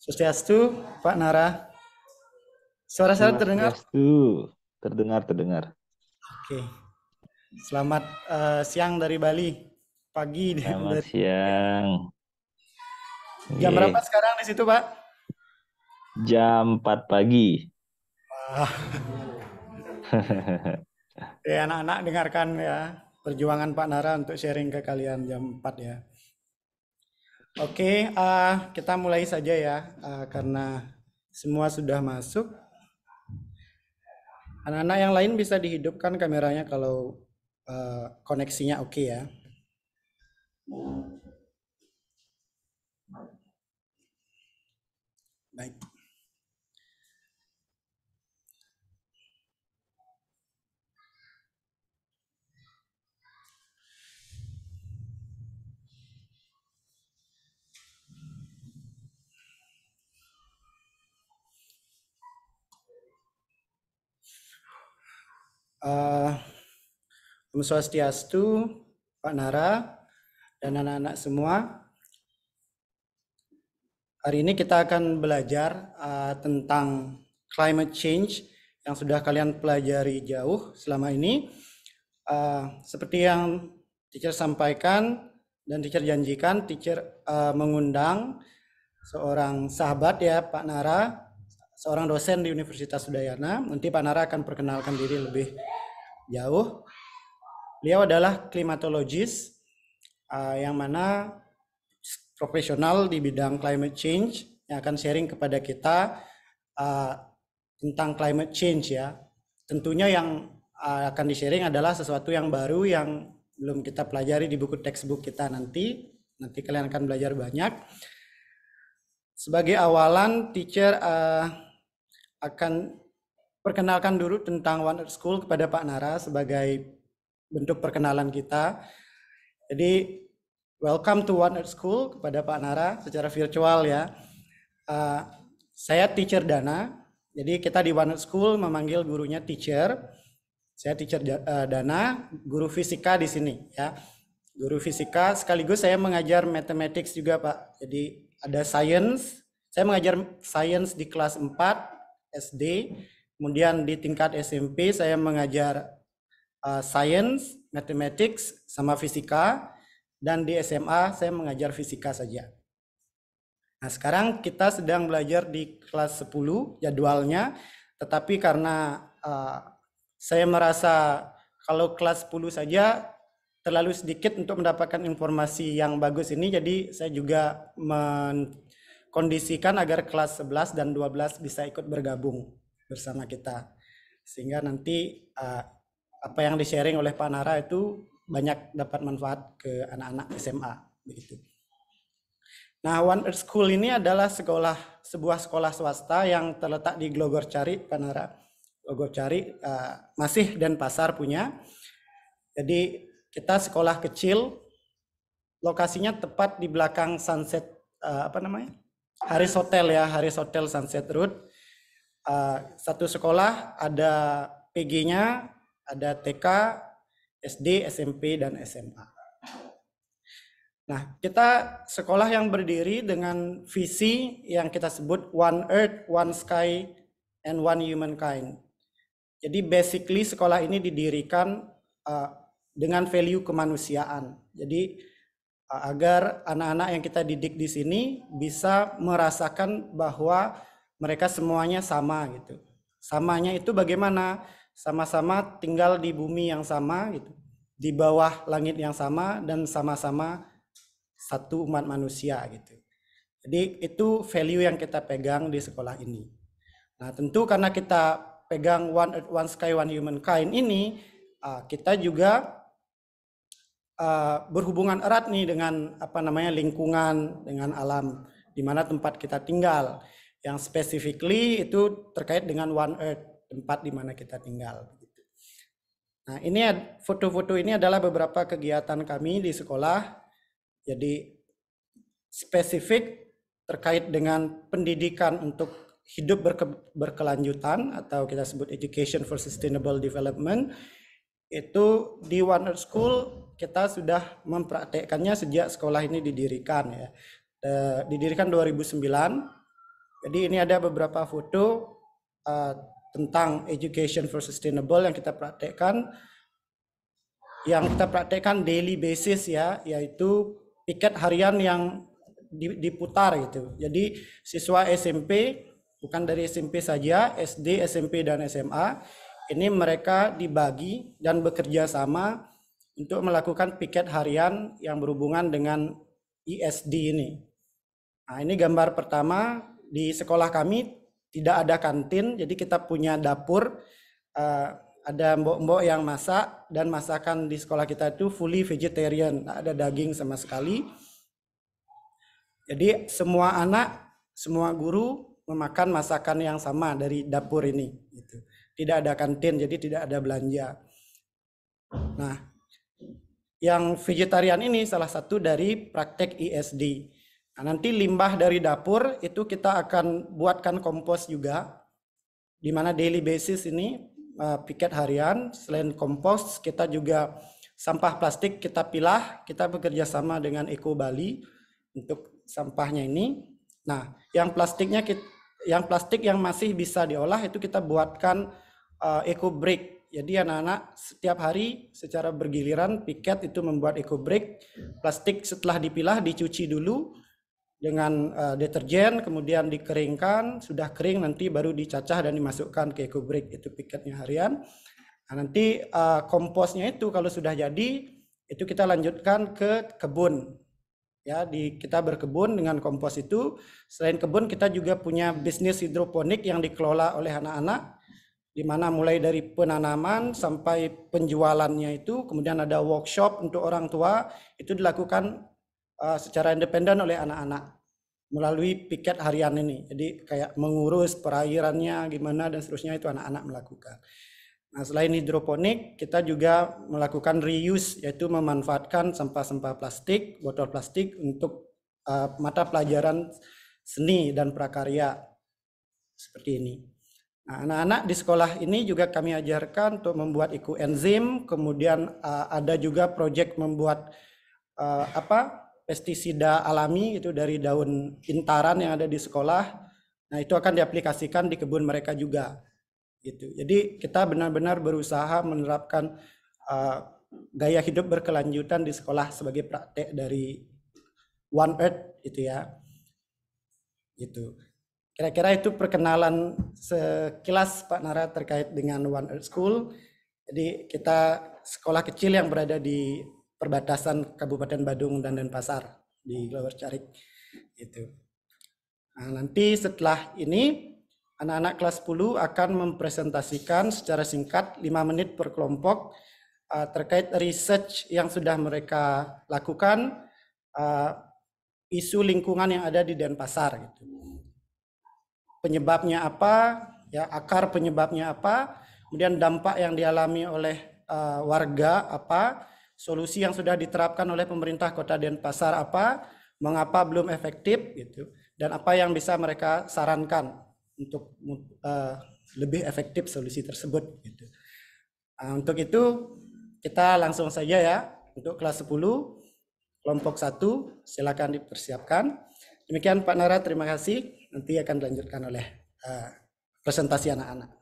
Swastiastu, Pak Nara. Suara saya terdengar? Swastiastu, terdengar. Oke. Selamat siang dari Bali. Pagi Selamat dari siang. jam berapa Oke, sekarang di situ, Pak? jam 4 pagi. Ah, ya, anak-anak dengarkan ya perjuangan Pak Nara untuk sharing ke kalian jam 4 ya. Oke, kita mulai saja ya karena semua sudah masuk. Anak-anak yang lain bisa dihidupkan kameranya kalau koneksinya oke ya. Baik. Eh, Om Swastiastu, Pak Nara, dan anak-anak semua. Hari ini kita akan belajar tentang climate change yang sudah kalian pelajari jauh selama ini. Seperti yang teacher sampaikan dan teacher janjikan, teacher mengundang seorang sahabat ya, Pak Nara, seorang dosen di Universitas Udayana. Nanti Pak Nara akan perkenalkan diri lebih jauh. Beliau adalah klimatologis yang mana profesional di bidang climate change yang akan sharing kepada kita tentang climate change ya. Tentunya yang akan di-sharing adalah sesuatu yang baru yang belum kita pelajari di buku textbook kita nanti. Nanti kalian akan belajar banyak. Sebagai awalan, teacher akan perkenalkan dulu tentang One Earth School kepada Pak Nara sebagai bentuk perkenalan kita. Jadi welcome to One Earth School kepada Pak Nara secara virtual ya. Saya teacher Dana. Jadi kita di One Earth School memanggil gurunya teacher. Saya teacher Dana, guru fisika di sini ya. Guru fisika sekaligus saya mengajar mathematics juga Pak. Jadi ada science. Saya mengajar science di kelas 4 SD. Kemudian di tingkat SMP saya mengajar science, mathematics, sama fisika. Dan di SMA saya mengajar fisika saja. Nah sekarang kita sedang belajar di kelas 10 jadwalnya. Tetapi karena saya merasa kalau kelas 10 saja terlalu sedikit untuk mendapatkan informasi yang bagus ini. Jadi saya juga mengkondisikan agar kelas 11 dan 12 bisa ikut bergabung bersama kita. Sehingga nanti apa yang di-sharing oleh Pak Nara itu banyak dapat manfaat ke anak-anak SMA begitu. Nah, One Earth School ini adalah sebuah sekolah swasta yang terletak di Glogorcari, Pak Nara. Glogorcari masih Denpasar punya. Jadi kita sekolah kecil, lokasinya tepat di belakang Sunset Haris Hotel ya, Haris Hotel Sunset Road. Satu sekolah ada PG-nya, ada TK, SD, SMP, dan SMA. Nah, kita sekolah yang berdiri dengan visi yang kita sebut One Earth, One Sky, and One Humankind. Jadi basically sekolah ini didirikan dengan value kemanusiaan. Jadi agar anak-anak yang kita didik di sini bisa merasakan bahwa mereka semuanya sama gitu. Samanya itu bagaimana? Sama-sama tinggal di bumi yang sama gitu, di bawah langit yang sama, dan sama-sama satu umat manusia gitu. Jadi itu value yang kita pegang di sekolah ini. Nah tentu karena kita pegang One Earth, One Sky, One Humankind ini, kita juga berhubungan erat nih dengan lingkungan, dengan alam di mana tempat kita tinggal. Yang specifically itu terkait dengan One Earth, tempat di mana kita tinggal. Nah ini foto-foto ini adalah beberapa kegiatan kami di sekolah. Jadi spesifik terkait dengan pendidikan untuk hidup berkelanjutan atau kita sebut education for sustainable development, itu di One Earth School kita sudah mempraktekkannya sejak sekolah ini didirikan ya. Didirikan 2009. Jadi ini ada beberapa foto tentang education for sustainable yang kita praktekkan. Yang kita praktekkan daily basis ya, yaitu piket harian yang diputar gitu. Jadi siswa SMP, bukan dari SMP saja, SD, SMP, dan SMA, ini mereka dibagi dan bekerja sama untuk melakukan piket harian yang berhubungan dengan ESD ini. Nah, ini gambar pertama. Di sekolah kami tidak ada kantin, jadi kita punya dapur, ada mbok-mbok yang masak, dan masakan di sekolah kita itu fully vegetarian, tak ada daging sama sekali. Jadi semua anak, semua guru memakan masakan yang sama dari dapur ini. Gitu. Tidak ada kantin, jadi tidak ada belanja. Nah, yang vegetarian ini salah satu dari praktek ESD. Nah, nanti limbah dari dapur itu kita akan buatkan kompos juga, di mana daily basis ini piket harian. Selain kompos, kita juga sampah plastik kita pilah. Kita bekerja sama dengan Eko Bali untuk sampahnya ini. Nah, yang plastik yang masih bisa diolah itu kita buatkan eco brick. Jadi anak-anak setiap hari secara bergiliran piket itu membuat eco brick. Plastik setelah dipilah dicuci dulu dengan deterjen, kemudian dikeringkan, sudah kering nanti baru dicacah dan dimasukkan ke eco brick, itu piketnya harian. Nah, nanti komposnya itu kalau sudah jadi itu kita lanjutkan ke kebun. Ya, kita berkebun dengan kompos itu. Selain kebun kita juga punya bisnis hidroponik yang dikelola oleh anak-anak, di mana mulai dari penanaman sampai penjualannya itu, kemudian ada workshop untuk orang tua, itu dilakukan secara independen oleh anak-anak melalui piket harian ini. Jadi kayak mengurus perairannya gimana dan seterusnya itu anak-anak melakukan. Nah, selain hidroponik, kita juga melakukan reuse, yaitu memanfaatkan sampah-sampah plastik, botol plastik untuk mata pelajaran seni dan prakarya seperti ini. Nah, anak-anak di sekolah ini juga kami ajarkan untuk membuat ekoenzim, kemudian ada juga proyek membuat pestisida alami itu dari daun intaran yang ada di sekolah. Nah, itu akan diaplikasikan di kebun mereka juga. Gitu. Jadi kita benar-benar berusaha menerapkan gaya hidup berkelanjutan di sekolah sebagai praktek dari One Earth itu ya. Gitu. Kira-kira itu perkenalan sekilas Pak Nara terkait dengan One Earth School. Jadi kita sekolah kecil yang berada di perbatasan Kabupaten Badung dan Denpasar di Lower Carik. Gitu. Nah, nanti setelah ini anak-anak kelas 10 akan mempresentasikan secara singkat 5 menit per kelompok terkait research yang sudah mereka lakukan, isu lingkungan yang ada di Denpasar. Gitu. Penyebabnya apa, ya, akar penyebabnya apa, kemudian dampak yang dialami oleh warga apa, solusi yang sudah diterapkan oleh pemerintah Kota Denpasar apa, mengapa belum efektif gitu, dan apa yang bisa mereka sarankan untuk lebih efektif solusi tersebut gitu. Nah, untuk itu kita langsung saja ya, untuk kelas 10 kelompok 1 silakan dipersiapkan. Demikian Pak Nara, terima kasih. Nanti akan dilanjutkan oleh presentasi anak-anak.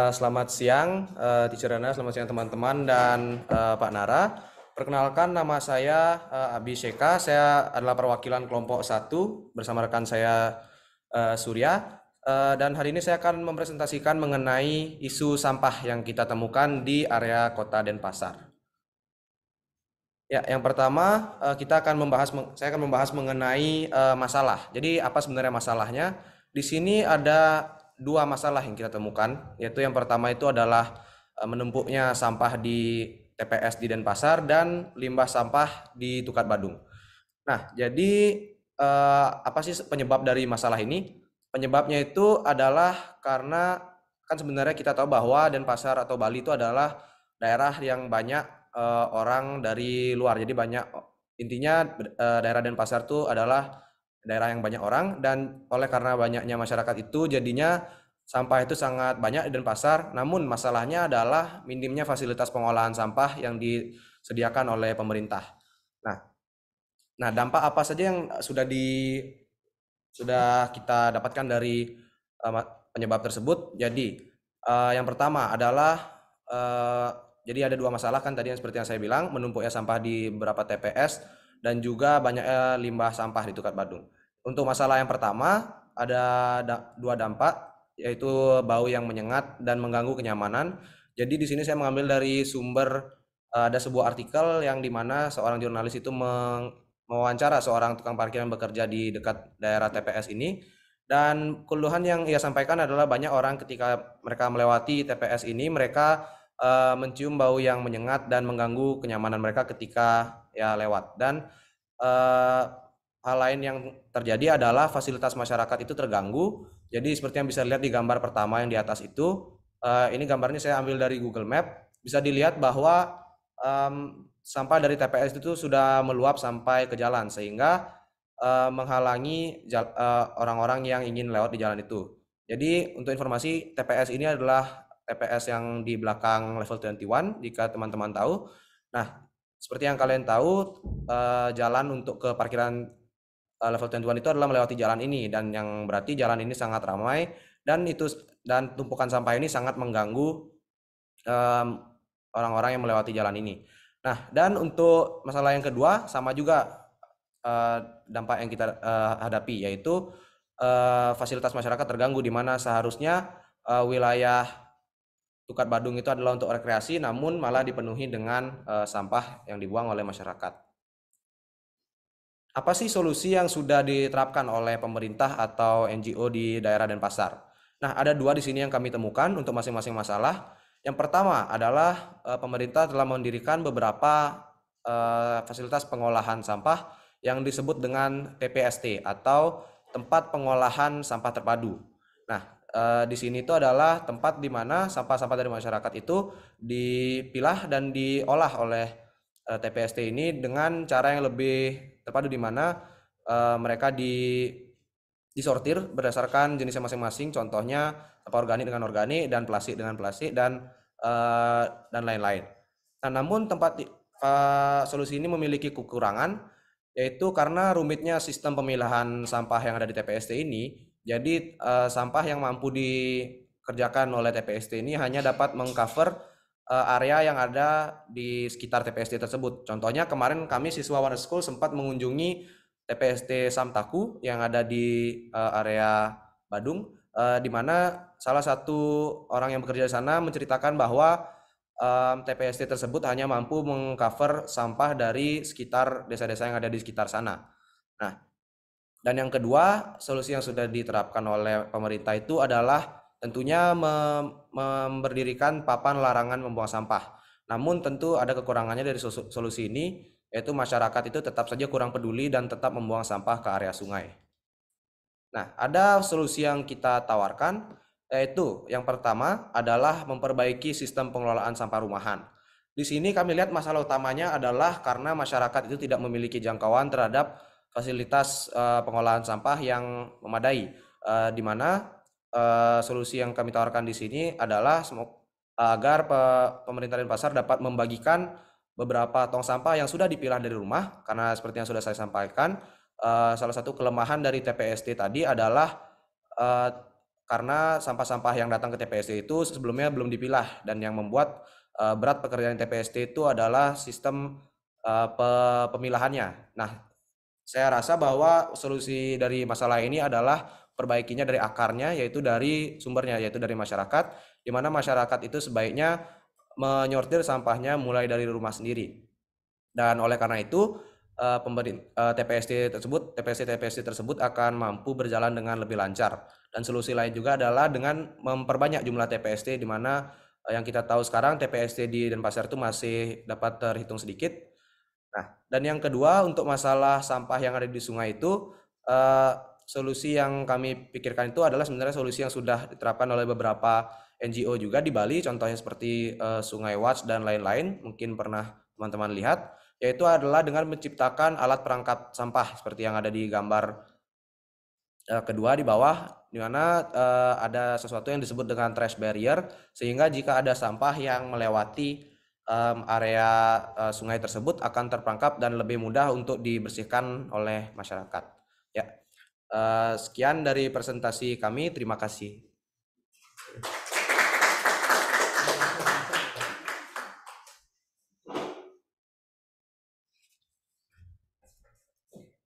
Selamat siang, Teacher Rana, selamat siang teman-teman dan Pak Nara. Perkenalkan, nama saya Abi Sheka, saya adalah perwakilan kelompok 1 bersama rekan saya Surya. Dan hari ini saya akan mempresentasikan mengenai isu sampah yang kita temukan di area Kota Denpasar. Ya, yang pertama saya akan membahas mengenai masalah. Jadi apa sebenarnya masalahnya? Di sini ada 2 masalah yang kita temukan, yaitu yang pertama itu adalah menumpuknya sampah di TPS di Denpasar dan limbah sampah di Tukat Badung. Nah, jadi apa sih penyebab dari masalah ini? Penyebabnya itu adalah karena kan sebenarnya kita tahu bahwa Denpasar atau Bali itu adalah daerah yang banyak orang dari luar. Jadi banyak, intinya daerah Denpasar itu adalah daerah yang banyak orang, dan oleh karena banyaknya masyarakat itu jadinya sampah itu sangat banyak di Denpasar. Namun masalahnya adalah minimnya fasilitas pengolahan sampah yang disediakan oleh pemerintah. Nah, dampak apa saja yang sudah kita dapatkan dari penyebab tersebut? Jadi yang pertama adalah jadi ada dua masalah kan tadi, yang seperti yang saya bilang, menumpuknya sampah di beberapa TPS dan juga banyaknya limbah sampah di Tukat Badung. Untuk masalah yang pertama ada dua dampak, yaitu bau yang menyengat dan mengganggu kenyamanan. Jadi di sini saya mengambil dari sumber, ada sebuah artikel yang dimana seorang jurnalis itu mewawancara seorang tukang parkir yang bekerja di dekat daerah TPS ini, dan keluhan yang ia sampaikan adalah banyak orang ketika mereka melewati TPS ini, mereka mencium bau yang menyengat dan mengganggu kenyamanan mereka ketika ya lewat. Dan hal lain yang terjadi adalah fasilitas masyarakat itu terganggu. Jadi seperti yang bisa dilihat di gambar pertama yang di atas itu, ini gambarnya saya ambil dari Google Map, bisa dilihat bahwa sampah dari TPS itu sudah meluap sampai ke jalan, sehingga menghalangi orang-orang yang ingin lewat di jalan itu. Jadi untuk informasi, TPS ini adalah TPS yang di belakang level 21 jika teman-teman tahu. Nah, seperti yang kalian tahu, jalan untuk ke parkiran level 21 itu adalah melewati jalan ini, dan yang berarti jalan ini sangat ramai, dan tumpukan sampah ini sangat mengganggu orang-orang yang melewati jalan ini. Nah, dan untuk masalah yang kedua sama juga dampak yang kita hadapi, yaitu fasilitas masyarakat terganggu, di mana seharusnya wilayah Tukat Badung itu adalah untuk rekreasi, namun malah dipenuhi dengan sampah yang dibuang oleh masyarakat. Apa sih solusi yang sudah diterapkan oleh pemerintah atau NGO di daerah Denpasar? Nah, ada dua di sini yang kami temukan untuk masing-masing masalah. Yang pertama adalah pemerintah telah mendirikan beberapa fasilitas pengolahan sampah yang disebut dengan TPST atau tempat pengolahan sampah terpadu. Nah, di sini itu adalah tempat di mana sampah-sampah dari masyarakat itu dipilah dan diolah oleh TPST ini dengan cara yang lebih terpadu, di mana mereka disortir berdasarkan jenisnya masing-masing, contohnya sampah organik dengan organik dan plastik dengan plastik dan lain-lain. Nah, namun solusi ini memiliki kekurangan, yaitu karena rumitnya sistem pemilahan sampah yang ada di TPST ini. Jadi sampah yang mampu dikerjakan oleh TPST ini hanya dapat mengcover area yang ada di sekitar TPST tersebut. Contohnya kemarin kami siswa Wonder School sempat mengunjungi TPST Samtaku yang ada di area Badung, di mana salah satu orang yang bekerja di sana menceritakan bahwa TPST tersebut hanya mampu mengcover sampah dari sekitar desa-desa yang ada di sekitar sana. Nah, dan yang kedua, solusi yang sudah diterapkan oleh pemerintah itu adalah tentunya memberdirikan papan larangan membuang sampah. Namun tentu ada kekurangannya dari solusi ini, yaitu masyarakat itu tetap saja kurang peduli dan tetap membuang sampah ke area sungai. Nah, ada solusi yang kita tawarkan, yaitu yang pertama adalah memperbaiki sistem pengelolaan sampah rumahan. Di sini kami lihat masalah utamanya adalah karena masyarakat itu tidak memiliki jangkauan terhadap fasilitas pengolahan sampah yang memadai, di mana solusi yang kami tawarkan di sini adalah agar pemerintah Denpasar dapat membagikan beberapa tong sampah yang sudah dipilah dari rumah, karena seperti yang sudah saya sampaikan, salah satu kelemahan dari TPST tadi adalah karena sampah-sampah yang datang ke TPST itu sebelumnya belum dipilah, dan yang membuat berat pekerjaan TPST itu adalah sistem pemilahannya. Nah, saya rasa bahwa solusi dari masalah ini adalah perbaikinya dari akarnya, yaitu dari sumbernya, yaitu dari masyarakat, di mana masyarakat itu sebaiknya menyortir sampahnya mulai dari rumah sendiri. Dan oleh karena itu TPST tersebut akan mampu berjalan dengan lebih lancar. Dan solusi lain juga adalah dengan memperbanyak jumlah TPST, di mana yang kita tahu sekarang TPST di Denpasar itu masih dapat terhitung sedikit. Nah, dan yang kedua, untuk masalah sampah yang ada di sungai itu, solusi yang kami pikirkan itu adalah sebenarnya solusi yang sudah diterapkan oleh beberapa NGO juga di Bali, contohnya seperti Sungai Watch dan lain-lain, mungkin pernah teman-teman lihat, yaitu adalah dengan menciptakan alat perangkap sampah seperti yang ada di gambar kedua di bawah, di mana ada sesuatu yang disebut dengan trash barrier, sehingga jika ada sampah yang melewati area sungai tersebut akan terperangkap dan lebih mudah untuk dibersihkan oleh masyarakat. Ya, sekian dari presentasi kami. Terima kasih.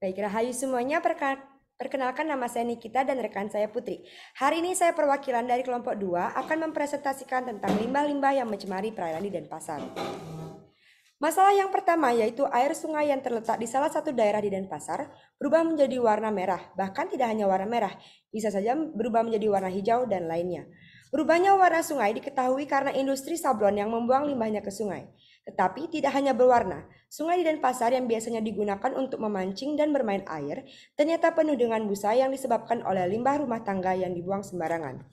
Baik, rahayu semuanya, perkenalkan nama saya Nikita dan rekan saya Putri. Hari ini saya perwakilan dari kelompok 2 akan mempresentasikan tentang limbah-limbah yang mencemari perairan di Denpasar. Masalah yang pertama yaitu air sungai yang terletak di salah satu daerah di Denpasar berubah menjadi warna merah, bahkan tidak hanya warna merah, bisa saja berubah menjadi warna hijau dan lainnya. Berubahnya warna sungai diketahui karena industri sablon yang membuang limbahnya ke sungai. Tetapi tidak hanya berwarna, sungai di Denpasar yang biasanya digunakan untuk memancing dan bermain air ternyata penuh dengan busa yang disebabkan oleh limbah rumah tangga yang dibuang sembarangan.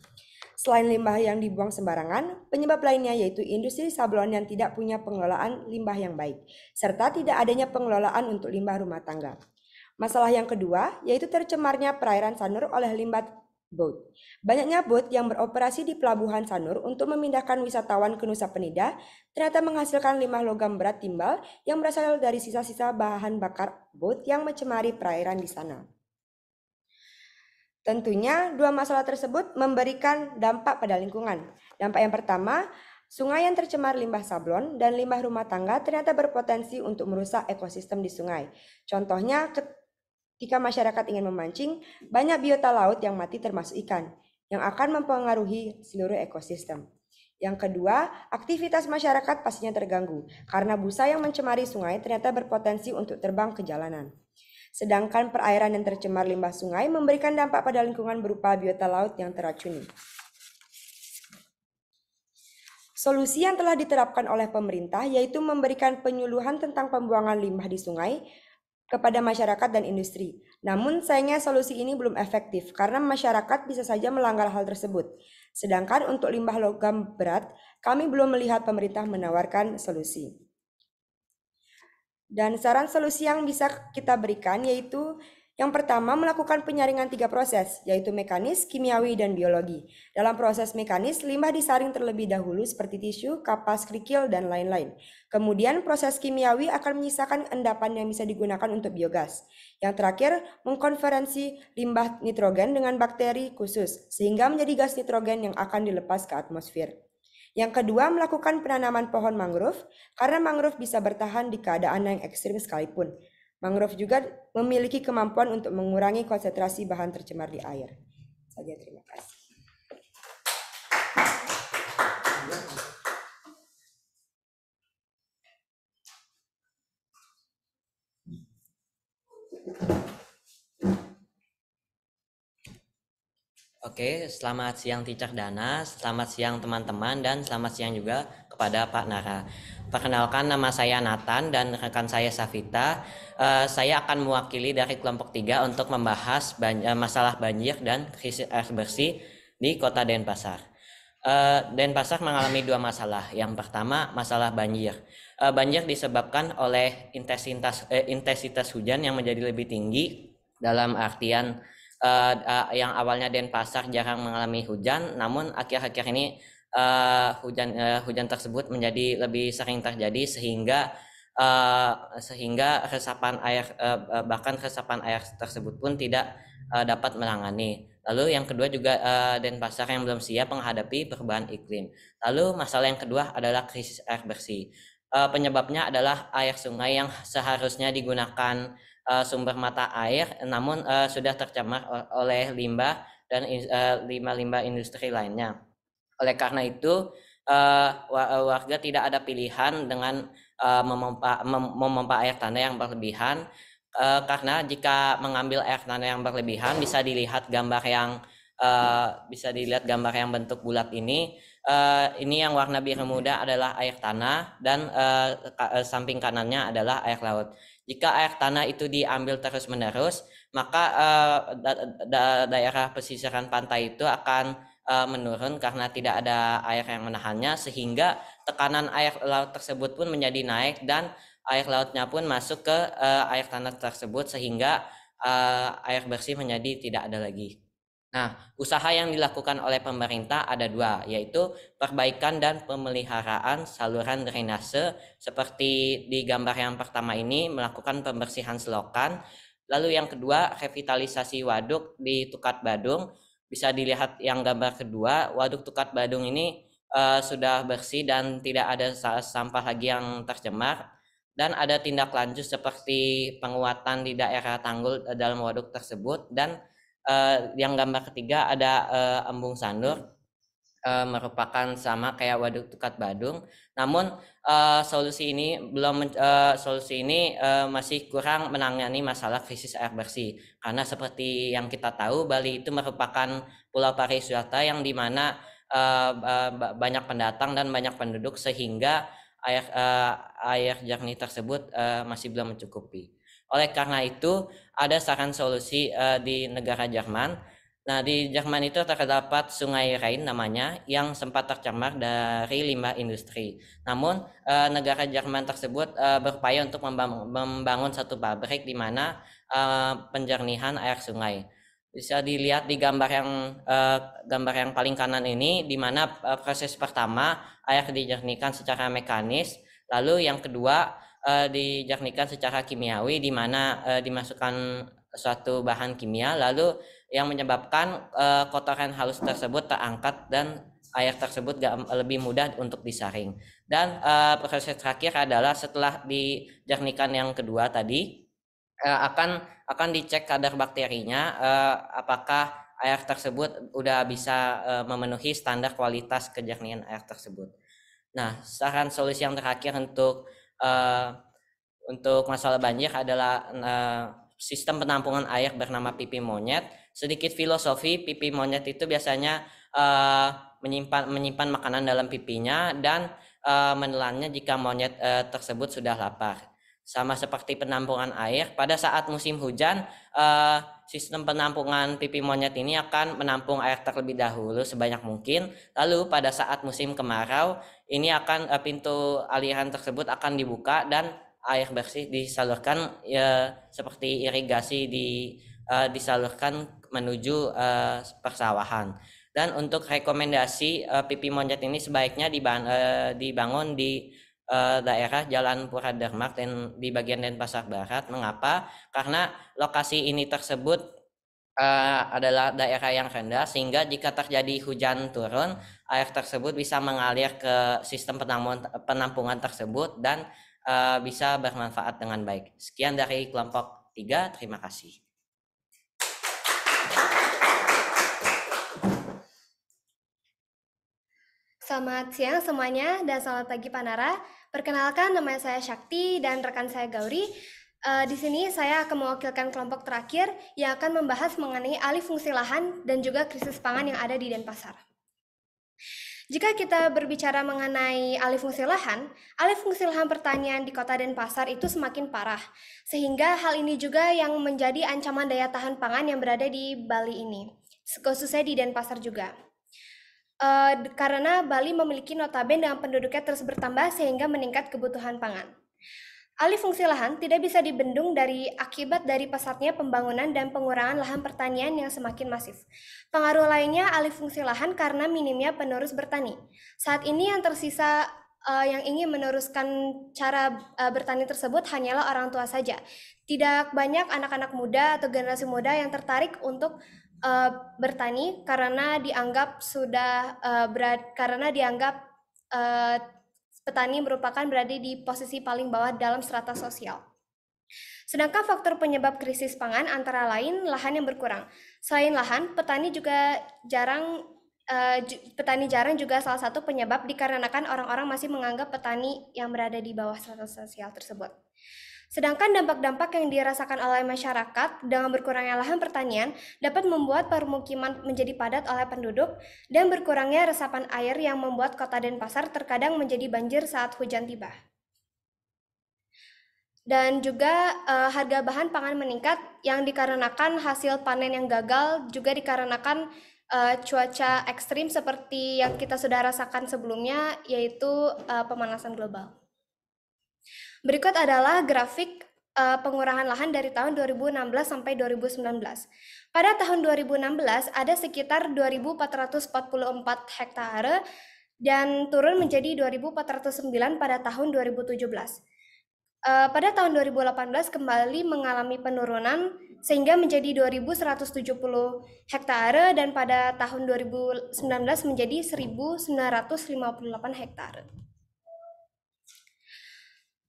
Selain limbah yang dibuang sembarangan, penyebab lainnya yaitu industri sablon yang tidak punya pengelolaan limbah yang baik, serta tidak adanya pengelolaan untuk limbah rumah tangga. Masalah yang kedua yaitu tercemarnya perairan Sanur oleh limbah boat. Banyaknya boat yang beroperasi di pelabuhan Sanur untuk memindahkan wisatawan ke Nusa Penida ternyata menghasilkan limbah logam berat timbal yang berasal dari sisa-sisa bahan bakar boat yang mencemari perairan di sana. Tentunya dua masalah tersebut memberikan dampak pada lingkungan. Dampak yang pertama, sungai yang tercemar limbah sablon dan limbah rumah tangga ternyata berpotensi untuk merusak ekosistem di sungai. Contohnya, ketika masyarakat ingin memancing, banyak biota laut yang mati termasuk ikan, yang akan mempengaruhi seluruh ekosistem. Yang kedua, aktivitas masyarakat pastinya terganggu, karena busa yang mencemari sungai ternyata berpotensi untuk terbang ke jalanan. Sedangkan perairan yang tercemar limbah sungai memberikan dampak pada lingkungan berupa biota laut yang teracuni. Solusi yang telah diterapkan oleh pemerintah yaitu memberikan penyuluhan tentang pembuangan limbah di sungai kepada masyarakat dan industri. Namun sayangnya solusi ini belum efektif karena masyarakat bisa saja melanggar hal tersebut. Sedangkan untuk limbah logam berat, kami belum melihat pemerintah menawarkan solusi. Dan saran solusi yang bisa kita berikan yaitu yang pertama, melakukan penyaringan 3 proses, yaitu mekanis, kimiawi, dan biologi. Dalam proses mekanis, limbah disaring terlebih dahulu seperti tisu, kapas, kerikil, dan lain-lain. Kemudian proses kimiawi akan menyisakan endapan yang bisa digunakan untuk biogas. Yang terakhir, mengkonferensi limbah nitrogen dengan bakteri khusus, sehingga menjadi gas nitrogen yang akan dilepas ke atmosfer. Yang kedua, melakukan penanaman pohon mangrove, karena mangrove bisa bertahan di keadaan yang ekstrim sekalipun. Mangrove juga memiliki kemampuan untuk mengurangi konsentrasi bahan tercemar di air. Saja, terima kasih. Oke, selamat siang Teacher Dana, selamat siang teman-teman, dan selamat siang juga kepada Pak Nara. Perkenalkan, nama saya Nathan dan rekan saya Safita. Saya akan mewakili dari kelompok 3 untuk membahas masalah banjir dan krisis air bersih di Kota Denpasar. Denpasar mengalami 2 masalah. Yang pertama, masalah banjir. Banjir disebabkan oleh intensitas hujan yang menjadi lebih tinggi, dalam artian yang awalnya Denpasar jarang mengalami hujan, namun akhir-akhir ini hujan tersebut menjadi lebih sering terjadi sehingga resapan air bahkan resapan air tersebut pun tidak dapat menangani. Lalu yang kedua juga Denpasar yang belum siap menghadapi perubahan iklim. Lalu masalah yang kedua adalah krisis air bersih. Penyebabnya adalah air sungai yang seharusnya digunakan sumber mata air, namun sudah tercemar oleh limbah dan limbah industri lainnya. Oleh karena itu, warga tidak ada pilihan dengan memompa air tanah yang berlebihan, karena jika mengambil air tanah yang berlebihan bisa dilihat gambar yang bentuk bulat ini. Ini yang warna biru muda adalah air tanah dan samping kanannya adalah air laut. Jika air tanah itu diambil terus-menerus, maka daerah pesisiran pantai itu akan menurun karena tidak ada air yang menahannya, sehingga tekanan air laut tersebut pun menjadi naik dan air lautnya pun masuk ke air tanah tersebut, sehingga air bersih menjadi tidak ada lagi. Nah, usaha yang dilakukan oleh pemerintah ada dua, yaitu perbaikan dan pemeliharaan saluran drainase, seperti di gambar yang pertama ini melakukan pembersihan selokan. Lalu yang kedua, revitalisasi waduk di Tukat Badung. Bisa dilihat yang gambar kedua, waduk Tukat Badung ini sudah bersih dan tidak ada sampah lagi yang tercemar. Dan ada tindak lanjut seperti penguatan di daerah tanggul dalam waduk tersebut. Dan yang gambar ketiga ada embung sandur, merupakan sama kayak waduk Tukat Badung, namun solusi ini masih kurang menangani masalah krisis air bersih, karena seperti yang kita tahu, Bali itu merupakan pulau pariwisata yang dimana banyak pendatang dan banyak penduduk, sehingga air jernih tersebut masih belum mencukupi. Oleh karena itu, ada saran solusi di negara Jerman. Nah, di Jerman itu terdapat Sungai Rhine namanya, yang sempat tercemar dari limbah industri. Namun, negara Jerman tersebut berupaya untuk membangun satu pabrik di mana penjernihan air sungai. Bisa dilihat di gambar yang paling kanan ini, di mana proses pertama air dijernihkan secara mekanis, lalu yang kedua dijernihkan secara kimiawi, di mana dimasukkan suatu bahan kimia, lalu yang menyebabkan kotoran halus tersebut terangkat dan air tersebut lebih mudah untuk disaring. Dan proses terakhir adalah setelah dijernihkan yang kedua tadi, akan dicek kadar bakterinya, apakah air tersebut udah bisa memenuhi standar kualitas kejernihan air tersebut. Nah, saran solusi yang terakhir untuk masalah banjir adalah sistem penampungan air bernama pipi monyet. Sedikit filosofi, pipi monyet itu biasanya menyimpan makanan dalam pipinya dan menelannya jika monyet tersebut sudah lapar. Sama seperti penampungan air, pada saat musim hujan, sistem penampungan pipi monyet ini akan menampung air terlebih dahulu sebanyak mungkin. Lalu pada saat musim kemarau, ini akan pintu aliran tersebut akan dibuka dan air bersih disalurkan seperti irigasi disalurkan menuju persawahan. Dan untuk rekomendasi, pipi monyet ini sebaiknya dibangun di daerah Jalan Pura Dermak dan di bagian Denpasar Barat. Mengapa? Karena lokasi ini tersebut adalah daerah yang rendah, sehingga jika terjadi hujan turun, air tersebut bisa mengalir ke sistem penampungan tersebut dan bisa bermanfaat dengan baik. Sekian dari kelompok 3, terima kasih. Selamat siang semuanya dan selamat pagi Pak Nara. Perkenalkan, nama saya Syakti dan rekan saya Gauri. Di sini saya akan mewakilkan kelompok terakhir yang akan membahas mengenai alih fungsi lahan dan juga krisis pangan yang ada di Denpasar. Jika kita berbicara mengenai alih fungsi lahan pertanian di Kota Denpasar itu semakin parah, sehingga hal ini juga yang menjadi ancaman daya tahan pangan yang berada di Bali ini, khususnya di Denpasar juga. Karena Bali memiliki notabene dengan penduduknya terus bertambah sehingga meningkat kebutuhan pangan. Alih fungsi lahan tidak bisa dibendung dari akibat dari pesatnya pembangunan dan pengurangan lahan pertanian yang semakin masif. Pengaruh lainnya alih fungsi lahan karena minimnya penerus bertani. Saat ini yang tersisa yang ingin meneruskan cara bertani tersebut hanyalah orang tua saja. Tidak banyak anak-anak muda atau generasi muda yang tertarik untuk bertani karena dianggap petani merupakan berada di posisi paling bawah dalam strata sosial. Sedangkan faktor penyebab krisis pangan antara lain lahan yang berkurang. Selain lahan, petani jarang juga salah satu penyebab, dikarenakan orang-orang masih menganggap petani yang berada di bawah strata sosial tersebut. Sedangkan dampak-dampak yang dirasakan oleh masyarakat dengan berkurangnya lahan pertanian dapat membuat permukiman menjadi padat oleh penduduk dan berkurangnya resapan air yang membuat Kota Denpasar terkadang menjadi banjir saat hujan tiba. Dan juga harga bahan pangan meningkat yang dikarenakan hasil panen yang gagal, juga dikarenakan cuaca ekstrim seperti yang kita sudah rasakan sebelumnya, yaitu pemanasan global. Berikut adalah grafik pengurangan lahan dari tahun 2016 sampai 2019. Pada tahun 2016 ada sekitar 2.444 hektare dan turun menjadi 2.409 pada tahun 2017. Pada tahun 2018 kembali mengalami penurunan sehingga menjadi 2.170 hektare dan pada tahun 2019 menjadi 1.958 hektare.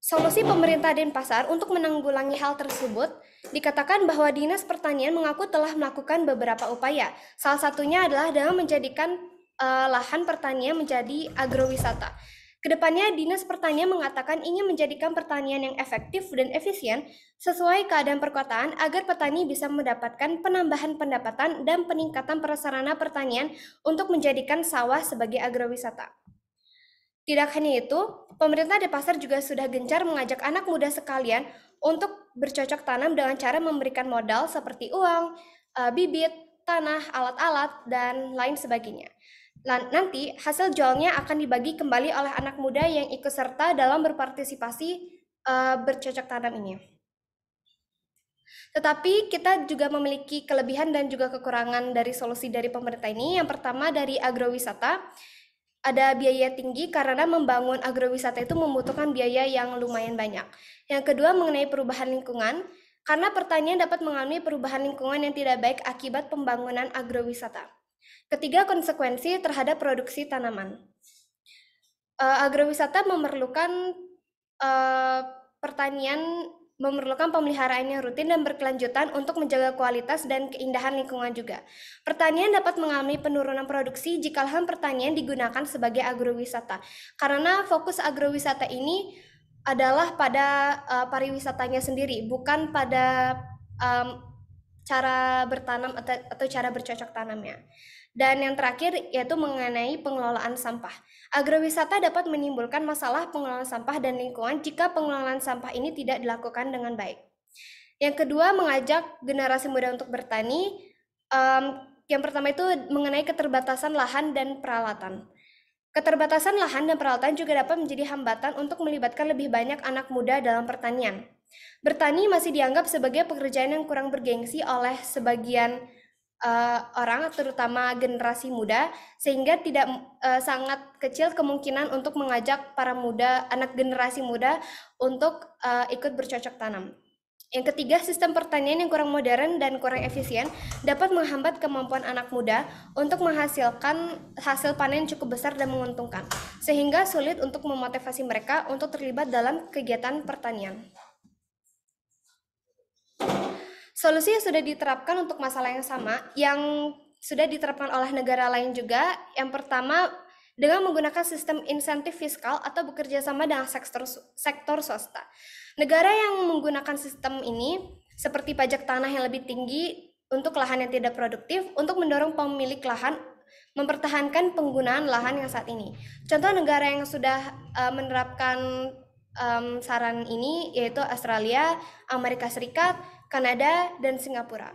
Solusi pemerintah Denpasar untuk menanggulangi hal tersebut dikatakan bahwa Dinas Pertanian mengaku telah melakukan beberapa upaya. Salah satunya adalah dengan menjadikan lahan pertanian menjadi agrowisata. Kedepannya, Dinas Pertanian mengatakan ingin menjadikan pertanian yang efektif dan efisien sesuai keadaan perkotaan agar petani bisa mendapatkan penambahan pendapatan dan peningkatan prasarana pertanian untuk menjadikan sawah sebagai agrowisata. Tidak hanya itu, pemerintah Denpasar juga sudah gencar mengajak anak muda sekalian untuk bercocok tanam dengan cara memberikan modal seperti uang, bibit, tanah, alat-alat, dan lain sebagainya. Nanti hasil jualnya akan dibagi kembali oleh anak muda yang ikut serta dalam berpartisipasi bercocok tanam ini. Tetapi kita juga memiliki kelebihan dan juga kekurangan dari solusi dari pemerintah ini. Yang pertama dari agrowisata, ada biaya tinggi karena membangun agrowisata itu membutuhkan biaya yang lumayan banyak. Yang kedua mengenai perubahan lingkungan, karena pertanian dapat mengalami perubahan lingkungan yang tidak baik akibat pembangunan agrowisata. Ketiga, konsekuensi terhadap produksi tanaman. Agrowisata memerlukan pertanian memerlukan pemeliharaan yang rutin dan berkelanjutan untuk menjaga kualitas dan keindahan lingkungan juga. Pertanian dapat mengalami penurunan produksi jika lahan pertanian digunakan sebagai agrowisata. Karena fokus agrowisata ini adalah pada pariwisatanya sendiri, bukan pada cara bertanam atau cara bercocok tanamnya. Dan yang terakhir yaitu mengenai pengelolaan sampah. Agrowisata dapat menimbulkan masalah pengelolaan sampah dan lingkungan jika pengelolaan sampah ini tidak dilakukan dengan baik. Yang kedua, mengajak generasi muda untuk bertani. Yang pertama itu mengenai keterbatasan lahan dan peralatan. Keterbatasan lahan dan peralatan juga dapat menjadi hambatan untuk melibatkan lebih banyak anak muda dalam pertanian. Bertani masih dianggap sebagai pekerjaan yang kurang bergengsi oleh sebagian orang, terutama generasi muda, sehingga tidak sangat kecil kemungkinan untuk mengajak para muda, anak generasi muda untuk ikut bercocok tanam. Yang ketiga, sistem pertanian yang kurang modern dan kurang efisien dapat menghambat kemampuan anak muda untuk menghasilkan hasil panen cukup besar dan menguntungkan, sehingga sulit untuk memotivasi mereka untuk terlibat dalam kegiatan pertanian. Solusi yang sudah diterapkan untuk masalah yang sama, yang sudah diterapkan oleh negara lain juga, yang pertama dengan menggunakan sistem insentif fiskal atau bekerja sama dengan sektor swasta. Negara yang menggunakan sistem ini, seperti pajak tanah yang lebih tinggi untuk lahan yang tidak produktif, untuk mendorong pemilik lahan mempertahankan penggunaan lahan yang saat ini. Contoh negara yang sudah menerapkan saran ini yaitu Australia, Amerika Serikat, Kanada, dan Singapura.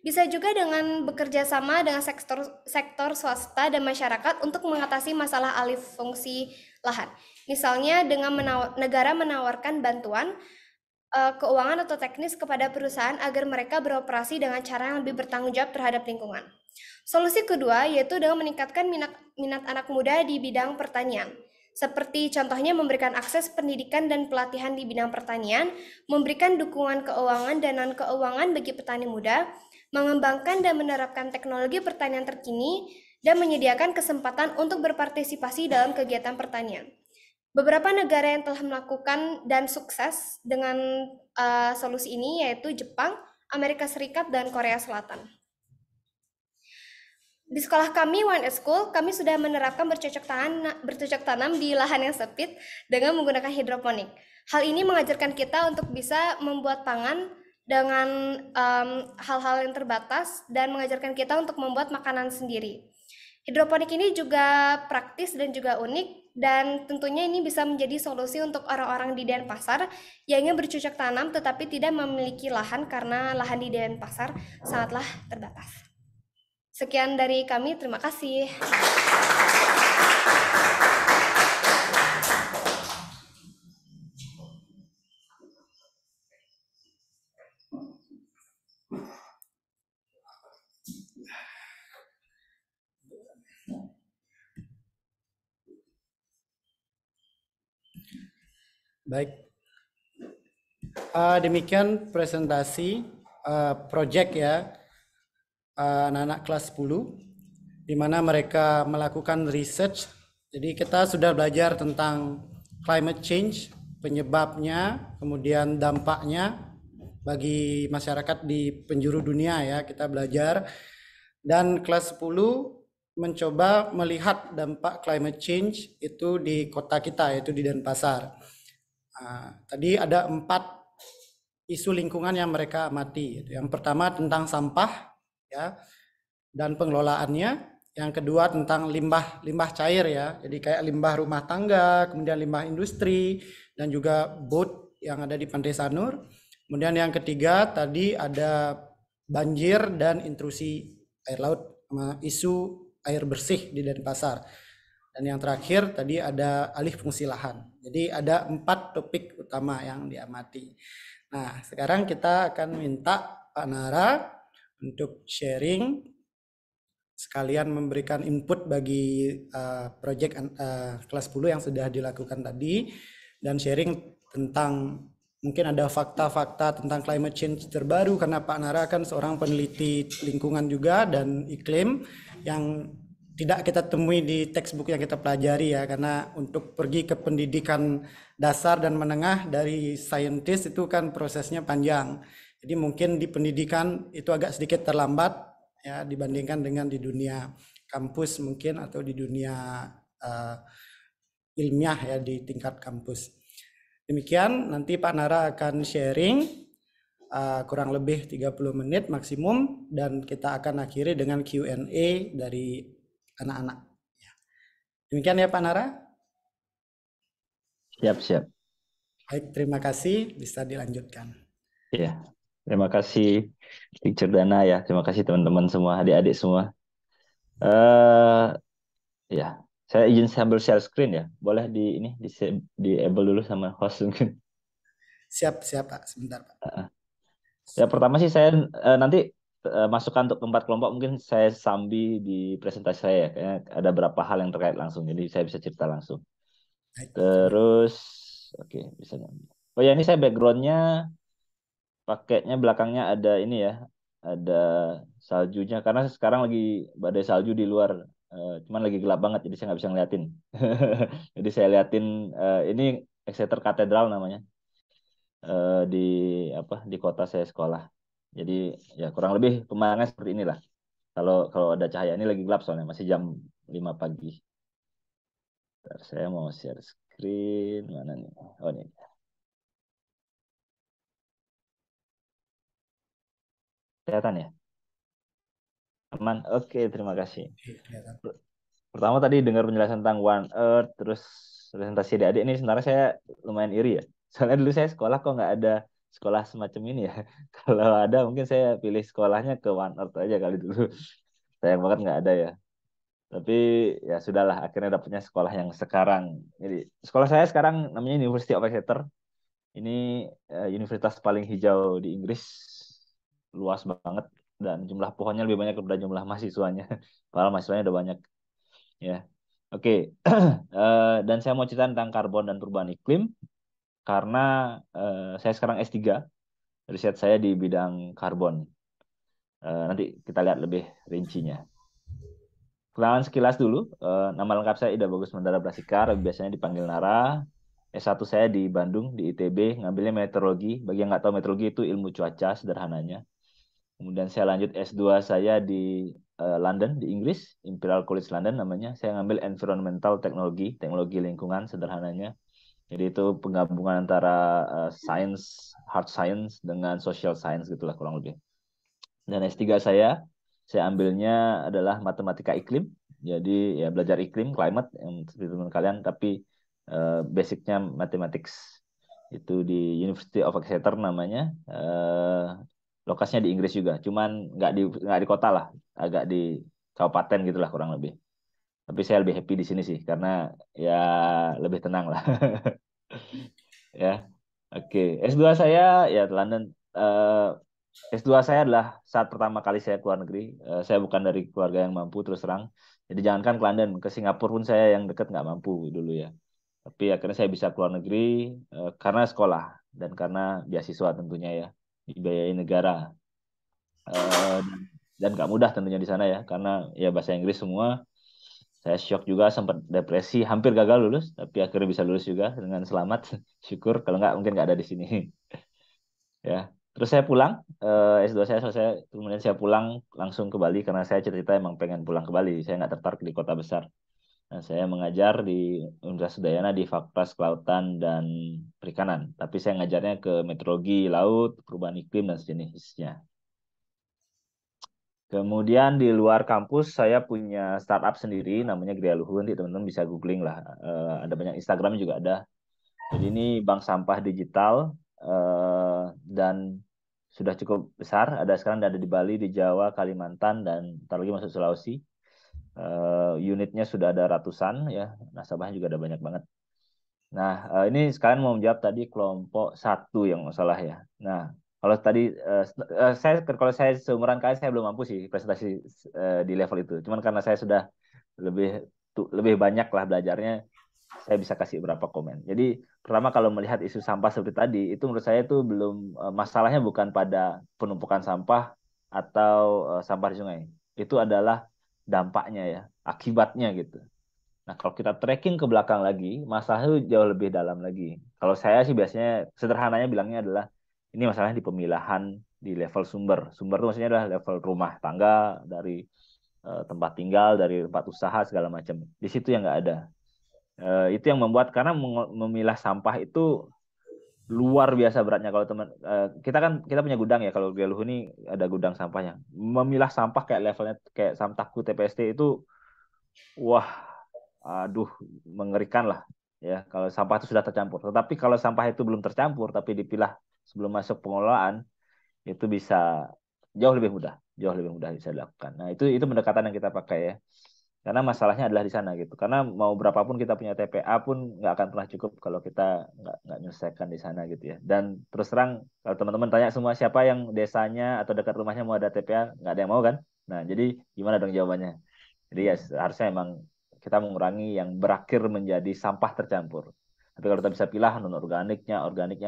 Bisa juga dengan bekerja sama dengan sektor swasta dan masyarakat untuk mengatasi masalah alih fungsi lahan. Misalnya dengan negara menawarkan bantuan keuangan atau teknis kepada perusahaan agar mereka beroperasi dengan cara yang lebih bertanggung jawab terhadap lingkungan. Solusi kedua yaitu dengan meningkatkan minat anak muda di bidang pertanian. Seperti contohnya memberikan akses pendidikan dan pelatihan di bidang pertanian, memberikan dukungan keuangan dan non-keuangan bagi petani muda, mengembangkan dan menerapkan teknologi pertanian terkini, dan menyediakan kesempatan untuk berpartisipasi dalam kegiatan pertanian. Beberapa negara yang telah melakukan dan sukses dengan solusi ini yaitu Jepang, Amerika Serikat, dan Korea Selatan. Di sekolah kami, YNS School, kami sudah menerapkan bercocok tanam di lahan yang sempit dengan menggunakan hidroponik. Hal ini mengajarkan kita untuk bisa membuat pangan dengan hal-hal yang terbatas dan mengajarkan kita untuk membuat makanan sendiri. Hidroponik ini juga praktis dan juga unik, dan tentunya ini bisa menjadi solusi untuk orang-orang di Denpasar yang ingin bercocok tanam tetapi tidak memiliki lahan karena lahan di Denpasar sangatlah terbatas. Sekian dari kami, terima kasih. Baik, demikian presentasi project ya anak-anak kelas 10 di mana mereka melakukan research. Jadi kita sudah belajar tentang climate change, penyebabnya, kemudian dampaknya bagi masyarakat di penjuru dunia ya, kita belajar. Dan kelas 10 mencoba melihat dampak climate change itu di kota kita, yaitu di Denpasar. Tadi ada 4 isu lingkungan yang mereka amati. Yang pertama tentang sampah ya dan pengelolaannya. Yang kedua tentang limbah cair ya. Jadi kayak limbah rumah tangga, kemudian limbah industri dan juga boat yang ada di Pantai Sanur. Kemudian yang ketiga tadi ada banjir dan intrusi air laut sama isu air bersih di Denpasar. Dan yang terakhir tadi ada alih fungsi lahan. Jadi ada 4 topik utama yang diamati. Nah, sekarang kita akan minta Pak Nara untuk sharing sekalian memberikan input bagi proyek kelas 10 yang sudah dilakukan tadi dan sharing tentang mungkin ada fakta-fakta tentang climate change terbaru karena Pak Nara kan seorang peneliti lingkungan juga dan iklim yang tidak kita temui di textbook yang kita pelajari ya, karena untuk pergi ke pendidikan dasar dan menengah dari saintis itu kan prosesnya panjang. Jadi mungkin di pendidikan itu agak sedikit terlambat ya dibandingkan dengan di dunia kampus mungkin atau di dunia ilmiah ya di tingkat kampus. Demikian nanti Pak Nara akan sharing kurang lebih 30 menit maksimum dan kita akan akhiri dengan Q&A dari anak-anak. Demikian ya Pak Nara. Siap. Baik, terima kasih. Bisa dilanjutkan. Ya, terima kasih Teacher Dana ya. Terima kasih teman-teman semua, adik-adik semua. Ya, saya izin sambil share screen ya. Boleh di enable dulu sama host mungkin. Siap Pak. Sebentar Pak. Ya pertama sih saya nanti masukkan untuk keempat kelompok mungkin saya sambil di presentasi saya ya. Kayaknya ada beberapa hal yang terkait langsung. Jadi saya bisa cerita langsung. Baik. Terus, oke, bisa. Oh ya, ini saya backgroundnya pakainya belakangnya ada ini ya, ada saljunya karena sekarang lagi badai salju di luar. Cuman lagi gelap banget jadi saya nggak bisa ngeliatin. Jadi saya liatin ini Exeter Cathedral namanya di di kota saya sekolah. Jadi ya kurang lebih pemandangan seperti inilah. Kalau ada cahaya ini lagi gelap soalnya masih jam 5 pagi. Bentar, saya mau share screen mana nih? Oh ini. Kelihatan ya? Aman. Oke, terima kasih. Pertama tadi dengar penjelasan tentang One Earth, terus presentasi adik-adik ini sebenarnya saya lumayan iri ya. Soalnya dulu saya sekolah kok nggak ada sekolah semacam ini ya. Kalau ada mungkin saya pilih sekolahnya ke One Earth aja kali dulu. Sayang banget nggak ada ya. Tapi ya sudahlah, akhirnya dapetnya sekolah yang sekarang. Jadi sekolah saya sekarang namanya University of Exeter. Ini universitas paling hijau di Inggris, luas banget dan jumlah pohonnya lebih banyak daripada jumlah mahasiswanya. Padahal mahasiswanya udah banyak. Ya, oke. Dan saya mau cerita tentang karbon dan perubahan iklim karena saya sekarang S3, riset saya di bidang karbon. Nanti kita lihat lebih rincinya. Kenalan sekilas dulu, nama lengkap saya Ida Bagus Mandara Brasikar, biasanya dipanggil Nara. S1 saya di Bandung, di ITB, ngambilnya meteorologi. Bagi yang nggak tahu meteorologi itu ilmu cuaca sederhananya. Kemudian saya lanjut S2 saya di London, di Inggris, Imperial College London namanya. Saya ngambil Environmental Technology, teknologi lingkungan sederhananya. Jadi itu penggabungan antara science, hard science dengan social science gitulah kurang lebih. Dan S3 saya ambilnya adalah matematika iklim. Jadi ya belajar iklim, climate yang seperti teman kalian, tapi basicnya mathematics. Itu di University of Exeter namanya. Lokasinya di Inggris juga, cuman nggak di kota lah, agak di kabupaten gitulah kurang lebih. Tapi saya lebih happy di sini sih karena ya lebih tenang lah. Ya. Oke, S2 saya ya di London. S2 saya adalah saat pertama kali saya keluar negeri. Saya bukan dari keluarga yang mampu terus terang. Jadi jangankan ke London, ke Singapura pun saya yang dekat nggak mampu dulu ya. Tapi akhirnya saya bisa keluar negeri karena sekolah dan karena beasiswa tentunya ya, dibiayai negara. Dan nggak mudah tentunya di sana ya, karena ya bahasa Inggris semua. Saya shock juga, sempat depresi, hampir gagal lulus, tapi akhirnya bisa lulus juga dengan selamat. Syukur, kalau nggak mungkin nggak ada di sini. Ya, terus saya pulang, S2 saya selesai, kemudian saya pulang langsung ke Bali karena saya cita-cita emang pengen pulang ke Bali. Saya nggak tertarik di kota besar. Nah, saya mengajar di Universitas Udayana di Fakultas Kelautan dan Perikanan, tapi saya ngajarnya ke meteorologi laut, perubahan iklim dan sejenisnya. Kemudian di luar kampus saya punya startup sendiri namanya Gria Luhur. Nanti teman-teman bisa googling lah. Ada banyak Instagram juga ada. Jadi ini bank sampah digital dan sudah cukup besar. Ada sekarang ada di Bali, di Jawa, Kalimantan dan ntar lagi masuk Sulawesi. Unitnya sudah ada ratusan ya. Nasabahnya juga ada banyak banget. Nah, ini sekalian mau menjawab tadi kelompok satu yang masalah ya. Nah, kalau tadi kalau saya seumuran kalian saya belum mampu sih presentasi di level itu. Cuman karena saya sudah lebih lebih banyak lah belajarnya, saya bisa kasih beberapa komen. Jadi pertama kalau melihat isu sampah seperti tadi, itu menurut saya itu belum masalahnya bukan pada penumpukan sampah atau sampah di sungai. Itu adalah dampaknya ya, akibatnya gitu. Nah, kalau kita tracking ke belakang lagi, masalahnya itu jauh lebih dalam lagi. Kalau saya sih biasanya sederhananya bilangnya adalah ini masalahnya di pemilahan di level sumber. Sumber itu maksudnya adalah level rumah tangga, dari tempat tinggal, dari tempat usaha segala macam. Di situ yang nggak ada. Itu yang membuat karena memilah sampah itu luar biasa beratnya kalau teman kita punya gudang ya kalau di Galuh ini ada gudang sampahnya. Memilah sampah kayak levelnya kayak Samtakku TPST itu wah aduh mengerikan lah ya kalau sampah itu sudah tercampur. Tetapi kalau sampah itu belum tercampur tapi dipilah sebelum masuk pengelolaan itu bisa jauh lebih mudah bisa dilakukan. Nah itu pendekatan yang kita pakai ya. Karena masalahnya adalah di sana gitu. Karena mau berapapun kita punya TPA pun nggak akan pernah cukup kalau kita nggak menyelesaikan di sana gitu ya. Dan terus terang kalau teman-teman tanya semua siapa yang desanya atau dekat rumahnya mau ada TPA, nggak ada yang mau kan? Nah jadi gimana dong jawabannya? Jadi ya harusnya emang kita mengurangi yang berakhir menjadi sampah tercampur. Tapi kalau kita bisa pilih non organiknya,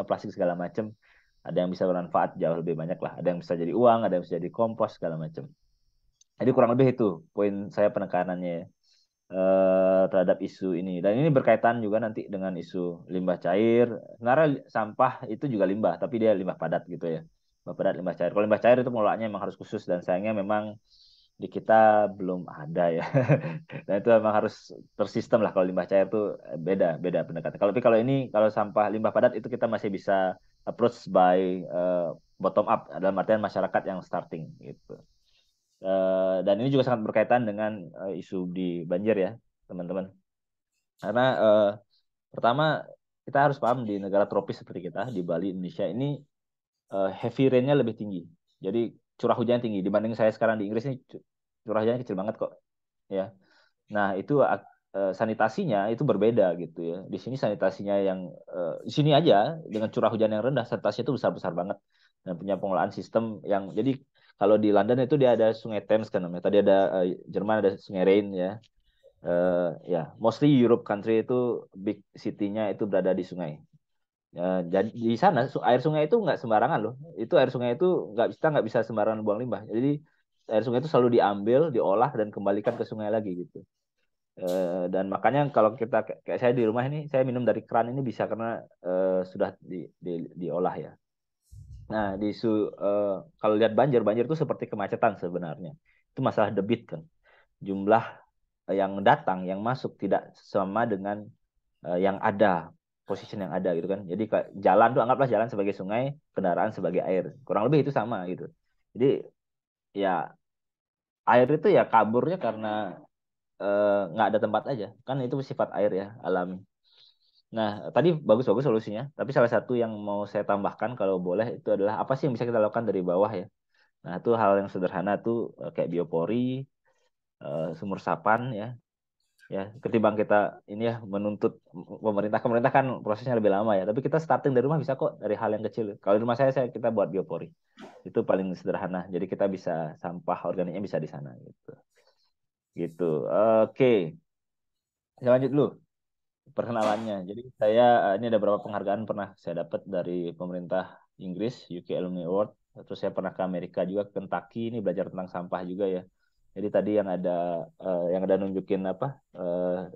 plastik segala macam, ada yang bisa bermanfaat jauh lebih banyak lah. Ada yang bisa jadi uang, ada yang bisa jadi kompos segala macam. Jadi kurang lebih itu poin saya penekanannya ya, terhadap isu ini. Dan ini berkaitan juga nanti dengan isu limbah cair. Sebenarnya sampah itu juga limbah, tapi dia limbah padat gitu ya. Limbah padat, limbah cair. Kalau limbah cair itu pengelolaannya memang harus khusus dan sayangnya memang di kita belum ada ya. Dan itu memang harus tersistem lah kalau limbah cair itu beda beda pendekatan. Kalau ini kalau sampah limbah padat itu kita masih bisa approach by bottom up dalam artian masyarakat yang starting gitu. Dan ini juga sangat berkaitan dengan isu di banjir ya teman-teman. Karena pertama kita harus paham di negara tropis seperti kita di Bali Indonesia ini heavy rain-nya lebih tinggi. Jadi curah hujan tinggi dibanding saya sekarang di Inggris ini curah hujannya kecil banget kok ya. Nah, itu sanitasinya itu berbeda gitu ya. Di sini sanitasinya yang di sini aja dengan curah hujan yang rendah sanitasinya itu besar-besar banget dan punya pengelolaan sistem yang jadi kalau di London itu dia ada Sungai Thames kan namanya. Tadi ada Jerman ada Sungai Rhine ya. Ya, mostly Europe country itu big city-nya itu berada di sungai. Jadi di sana air sungai itu nggak sembarangan loh. Itu air sungai itu nggak bisa sembarangan buang limbah. Jadi air sungai itu selalu diambil, diolah dan kembalikan ke sungai lagi gitu. Dan makanya kalau kita kayak saya di rumah ini saya minum dari keran ini bisa karena sudah diolah ya. Nah di kalau lihat banjir itu seperti kemacetan sebenarnya. Itu masalah debit kan. Jumlah yang datang yang masuk tidak sama dengan yang ada position yang ada gitu kan. Jadi jalan tuh anggaplah jalan sebagai sungai, kendaraan sebagai air. Kurang lebih itu sama gitu. Jadi ya air itu ya kaburnya karena nggak ada tempat aja kan itu sifat air ya alami. Nah, tadi bagus-bagus solusinya, tapi salah satu yang mau saya tambahkan kalau boleh itu adalah apa sih yang bisa kita lakukan dari bawah ya. Nah, itu hal yang sederhana tuh kayak biopori, sumur resapan ya. Ya, ketimbang kita ini ya menuntut pemerintah kan prosesnya lebih lama ya. Tapi kita starting dari rumah bisa kok dari hal yang kecil. Kalau di rumah saya kita buat biopori. Itu paling sederhana. Jadi kita bisa sampah organiknya bisa di sana gitu. Gitu. Oke. Saya lanjut dulu perkenalannya. Jadi saya ini ada beberapa penghargaan pernah saya dapat dari pemerintah Inggris, UK Alumni Award. Terus saya pernah ke Amerika juga, ke Kentucky, ini belajar tentang sampah juga ya. Jadi tadi yang ada nunjukin apa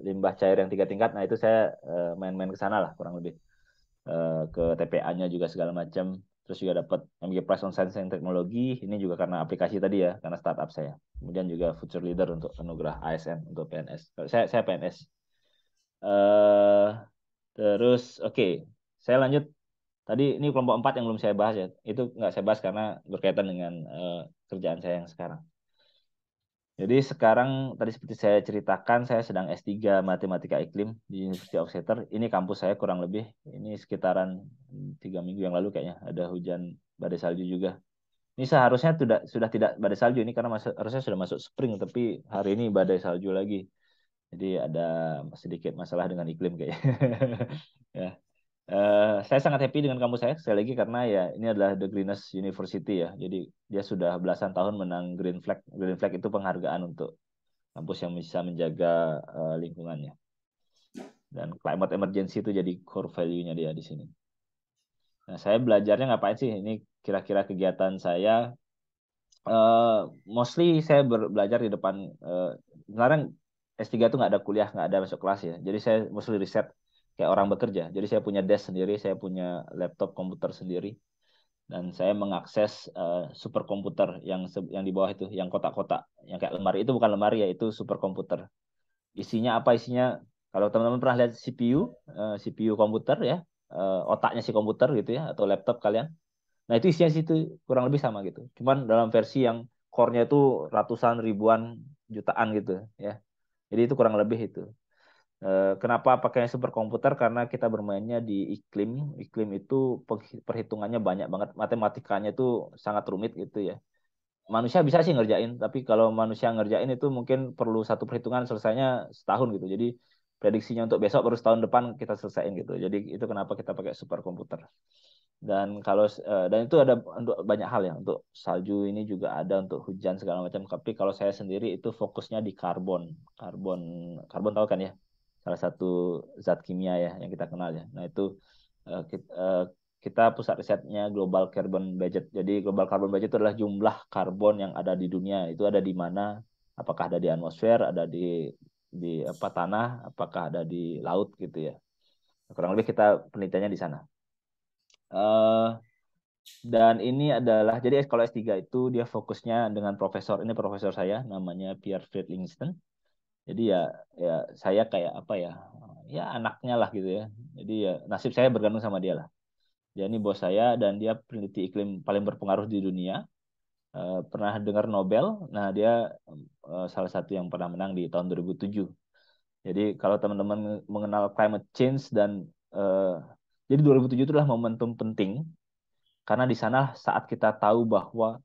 limbah cair yang 3 tingkat. Nah itu saya main-main ke sana lah kurang lebih. Ke TPA-nya juga segala macam. Terus juga dapat MG Prize on Science and Technology. Ini juga karena aplikasi tadi ya, karena startup saya. Kemudian juga Future Leader untuk anugerah ASN untuk PNS. Saya PNS. eh Terus oke, saya lanjut. Tadi ini kelompok 4 yang belum saya bahas ya. Itu nggak saya bahas karena berkaitan dengan kerjaan saya yang sekarang. Jadi sekarang tadi seperti saya ceritakan, saya sedang S3 Matematika Iklim di University of Exeter. Ini kampus saya kurang lebih. Ini sekitaran 3 minggu yang lalu kayaknya ada hujan badai salju juga. Ini seharusnya sudah tidak badai salju ini karena harusnya sudah masuk spring, tapi hari ini badai salju lagi. Jadi ada sedikit masalah dengan iklim kayaknya. Ya. Saya sangat happy dengan kampus saya sekali lagi karena ya ini adalah The Greenest University ya. Jadi dia sudah belasan tahun menang Green Flag. Green Flag itu penghargaan untuk kampus yang bisa menjaga lingkungannya. Dan climate emergency itu jadi core value-nya dia di sini. Nah, saya belajarnya ngapain sih? Ini kira-kira kegiatan saya. Mostly saya belajar di depan. Sekarang S3 itu nggak ada kuliah, nggak ada masuk kelas ya. Jadi saya mostly riset kayak orang bekerja. Jadi saya punya desk sendiri, saya punya laptop komputer sendiri, dan saya mengakses superkomputer yang di bawah itu, yang kotak-kotak, yang kayak lemari. Itu bukan lemari ya, itu superkomputer. Isinya apa? Isinya kalau teman-teman pernah lihat CPU komputer ya, otaknya si komputer gitu ya, atau laptop kalian. Nah itu isinya situ kurang lebih sama gitu. Cuman dalam versi yang core-nya itu ratusan ribuan jutaan gitu ya. Jadi itu kurang lebih itu. Kenapa pakainya superkomputer? Karena kita bermainnya di iklim. Iklim itu perhitungannya banyak banget. Matematikanya itu sangat rumit gitu ya. Manusia bisa sih ngerjain, tapi kalau manusia ngerjain itu mungkin perlu satu perhitungan selesainya setahun gitu. Jadi prediksinya untuk besok baru setahun depan kita selesaiin gitu. Jadi itu kenapa kita pakai superkomputer. Dan itu ada untuk banyak hal ya, untuk salju ini juga ada, untuk hujan segala macam. Tapi kalau saya sendiri itu fokusnya di karbon tahu kan ya, salah satu zat kimia ya yang kita kenal ya. Nah itu kita pusat risetnya Global Carbon Budget. Jadi Global Carbon Budget itu adalah jumlah karbon yang ada di dunia. Itu ada di mana? Apakah ada di atmosfer, ada di apa tanah, apakah ada di laut gitu ya. Kurang lebih kita penelitiannya di sana. Dan ini adalah, jadi kalau S3 itu dia fokusnya dengan ini profesor saya namanya Pierre Fredlingston. Jadi ya saya kayak apa ya anaknya lah gitu ya. Jadi ya nasib saya bergantung sama dia lah. Dia ini bos saya dan dia peneliti iklim paling berpengaruh di dunia. Pernah dengar Nobel? Nah dia salah satu yang pernah menang di tahun 2007. Jadi kalau teman-teman mengenal climate change dan jadi 2007 itu adalah momentum penting karena di sana saat kita tahu bahwa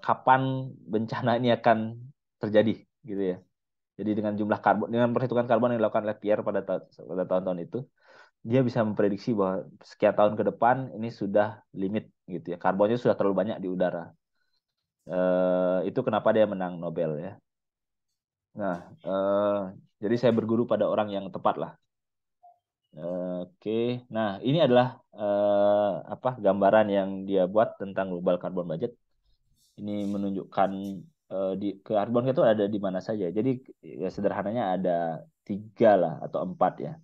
kapan bencana ini akan terjadi gitu ya. Jadi dengan jumlah karbon, dengan perhitungan karbon yang dilakukan oleh Pierre pada tahun-tahun itu, dia bisa memprediksi bahwa sekian tahun ke depan ini sudah limit gitu ya. Karbonnya sudah terlalu banyak di udara. Itu kenapa dia menang Nobel ya. Nah, jadi saya berguru pada orang yang tepat lah. Oke, nah ini adalah gambaran yang dia buat tentang Global Carbon Budget. Ini menunjukkan di karbon itu ada di mana saja. Jadi ya sederhananya ada 3 lah atau 4 ya.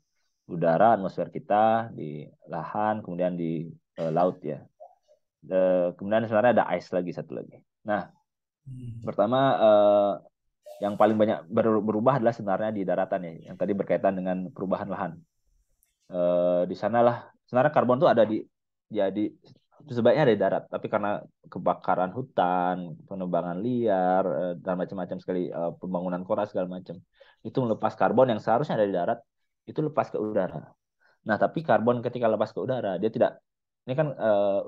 Udara, atmosfer kita, di lahan, kemudian di laut ya. Kemudian sebenarnya ada ice lagi, satu lagi. Nah, pertama yang paling banyak berubah adalah sebenarnya di daratan ya, yang tadi berkaitan dengan perubahan lahan. Di sanalah sebenarnya karbon itu ada sebaiknya ada di darat, tapi karena kebakaran hutan, penebangan liar, dan macam-macam sekali, pembangunan kota segala macam, itu melepas karbon yang seharusnya ada di darat, itu lepas ke udara. Nah, tapi karbon ketika lepas ke udara, dia tidak, ini kan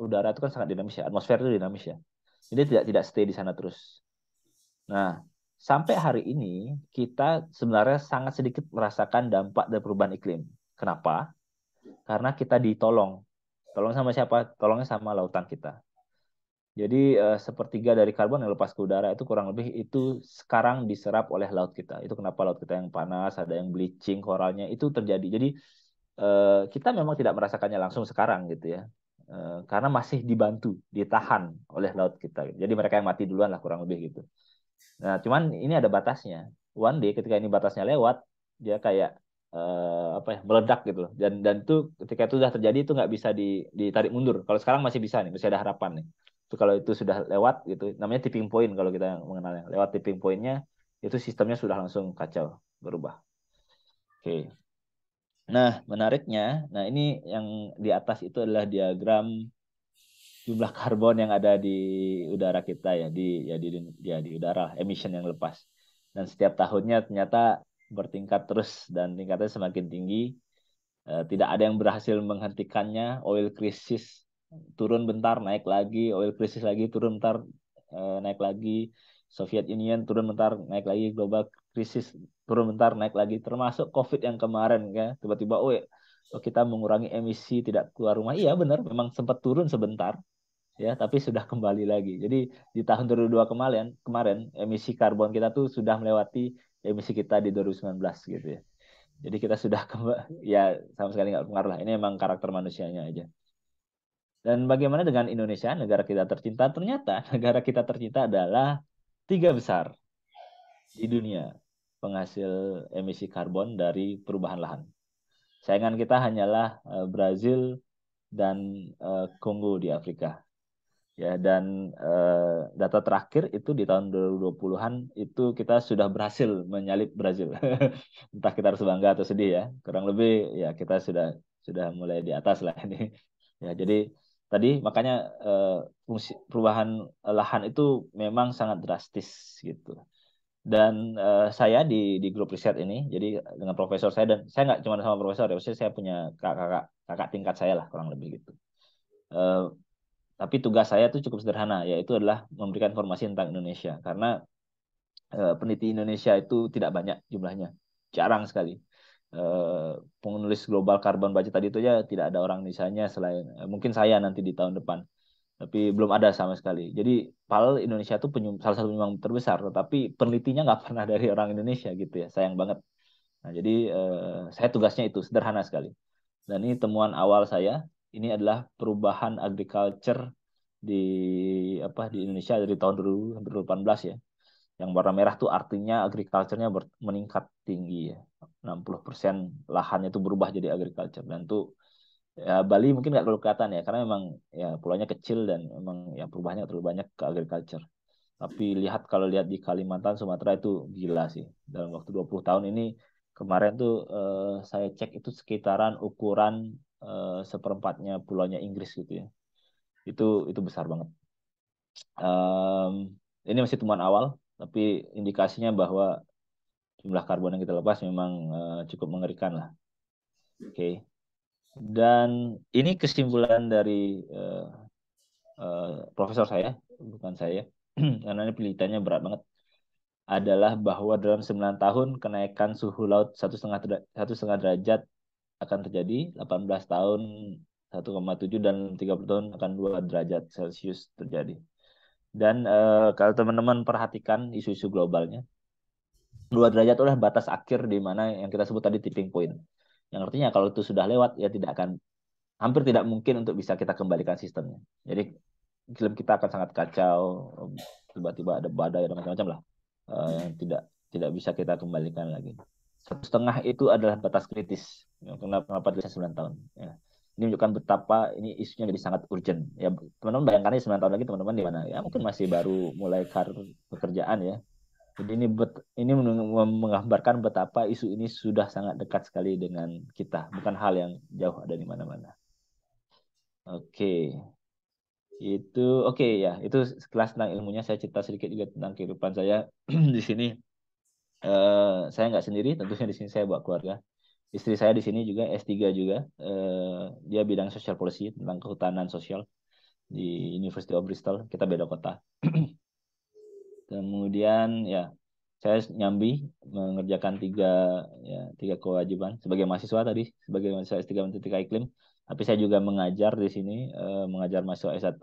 udara itu kan sangat dinamis ya, atmosfer itu dinamis ya. Jadi tidak stay di sana terus. Nah, sampai hari ini kita sebenarnya sangat sedikit merasakan dampak dari perubahan iklim. Kenapa? Karena kita ditolong. Tolong sama siapa? Tolongnya sama lautan kita. Jadi sepertiga dari karbon yang lepas ke udara itu kurang lebih itu sekarang diserap oleh laut kita. Itu kenapa laut kita yang panas, ada yang bleaching koralnya itu terjadi. Jadi kita memang tidak merasakannya langsung sekarang gitu ya. Karena masih dibantu, ditahan oleh laut kita. Jadi mereka yang mati duluan lah kurang lebih gitu. Nah, cuman ini ada batasnya. One day ketika ini batasnya lewat, dia kayak apa ya, meledak gitu loh. Dan itu ketika itu sudah terjadi itu nggak bisa ditarik mundur. Kalau sekarang masih bisa nih, masih ada harapan nih. Itu kalau itu sudah lewat gitu, namanya tipping point kalau kita mengenalnya. Lewat tipping point-nya itu sistemnya sudah langsung kacau, berubah. Oke. Nah, menariknya, nah ini yang di atas itu adalah diagram jumlah karbon yang ada di udara kita ya di udara emission yang lepas. Dan setiap tahunnya ternyata bertingkat terus dan tingkatnya semakin tinggi. Tidak ada yang berhasil menghentikannya. Oil crisis turun bentar naik lagi, oil crisis lagi turun bentar naik lagi. Soviet Union turun bentar naik lagi, global krisis turun bentar naik lagi, termasuk COVID yang kemarin ya tiba-tiba kita mengurangi emisi tidak keluar rumah. Iya benar, memang sempat turun sebentar ya, tapi sudah kembali lagi. Jadi di tahun 2002 kemarin emisi karbon kita tuh sudah melewati emisi kita di 2019 gitu ya. Jadi kita sudah ya sama sekali nggak pengaruh lah. Ini emang karakter manusianya aja. Dan bagaimana dengan Indonesia, negara kita tercinta? Ternyata negara kita tercinta adalah 3 besar di dunia penghasil emisi karbon dari perubahan lahan. Saingan kita hanyalah Brazil dan Kongo di Afrika. Ya, dan data terakhir itu di tahun 2020-an itu kita sudah berhasil menyalip Brazil. Entah kita harus bangga atau sedih ya. Kurang lebih ya kita sudah mulai di atas lah ini. Ya, jadi tadi makanya fungsi perubahan lahan itu memang sangat drastis gitu. Dan saya di grup riset ini, jadi dengan profesor saya dan saya nggak cuma sama profesor ya, saya punya kakak tingkat saya lah kurang lebih gitu. Tapi tugas saya itu cukup sederhana, yaitu adalah memberikan informasi tentang Indonesia. Karena peneliti Indonesia itu tidak banyak jumlahnya, jarang sekali. Penulis Global Carbon Budget tadi itu ya tidak ada orang Indonesianya selain mungkin saya nanti di tahun depan. Tapi belum ada sama sekali. Jadi padahal Indonesia itu salah satu penyumbang terbesar, tetapi penelitinya nggak pernah dari orang Indonesia gitu ya, sayang banget. Nah, jadi saya tugasnya itu sederhana sekali. Dan ini temuan awal saya. Ini adalah perubahan agriculture di Indonesia dari tahun 2018 ya. Yang warna merah tuh artinya agriculture-nya meningkat tinggi ya. 60% lahannya itu berubah jadi agriculture. Dan tuh ya Bali mungkin nggak terlalu kelihatan ya karena memang ya pulaunya kecil dan memang ya perubahannya terlalu banyak ke agriculture. Tapi kalau lihat di Kalimantan, Sumatera itu gila sih. Dalam waktu 20 tahun ini kemarin tuh saya cek itu sekitaran ukuran seperempatnya pulaunya Inggris gitu ya. Itu besar banget. Ini masih temuan awal, tapi indikasinya bahwa jumlah karbon yang kita lepas memang cukup mengerikan lah. Oke. Dan ini kesimpulan dari profesor saya, bukan saya, karena ini penelitiannya berat banget. Adalah bahwa dalam 9 tahun kenaikan suhu laut 1,5 derajat akan terjadi, 18 tahun 1,7 dan 30 tahun akan 2 derajat Celcius terjadi. Dan kalau teman-teman perhatikan isu-isu globalnya, 2 derajat adalah batas akhir di mana yang kita sebut tadi tipping point. Yang artinya kalau itu sudah lewat ya hampir tidak mungkin untuk bisa kita kembalikan sistemnya. Jadi iklim kita akan sangat kacau, tiba-tiba ada badai dan macam-macam lah. Yang tidak bisa kita kembalikan lagi. 1,5 itu adalah batas kritis. Kenapa bisa 9 tahun? Ya. Ini menunjukkan betapa ini isunya jadi sangat urgent. Ya, teman-teman bayangkan 9 tahun lagi teman-teman di mana? Ya mungkin masih baru mulai pekerjaan ya. Jadi ini menggambarkan betapa isu ini sudah sangat dekat sekali dengan kita, bukan hal yang jauh ada di mana-mana. Oke. Ya, itu sekelas tentang ilmunya. Saya cerita sedikit juga tentang kehidupan saya di sini. Saya nggak sendiri, tentunya di sini saya bawa keluarga. Istri saya di sini juga S3 juga. Dia bidang social policy tentang kehutanan sosial di University of Bristol. Kita beda kota. Kemudian ya saya nyambi mengerjakan tiga kewajiban sebagai mahasiswa tadi, sebagai mahasiswa S3 Matematika Iklim. Tapi saya juga mengajar di sini, mengajar mahasiswa S1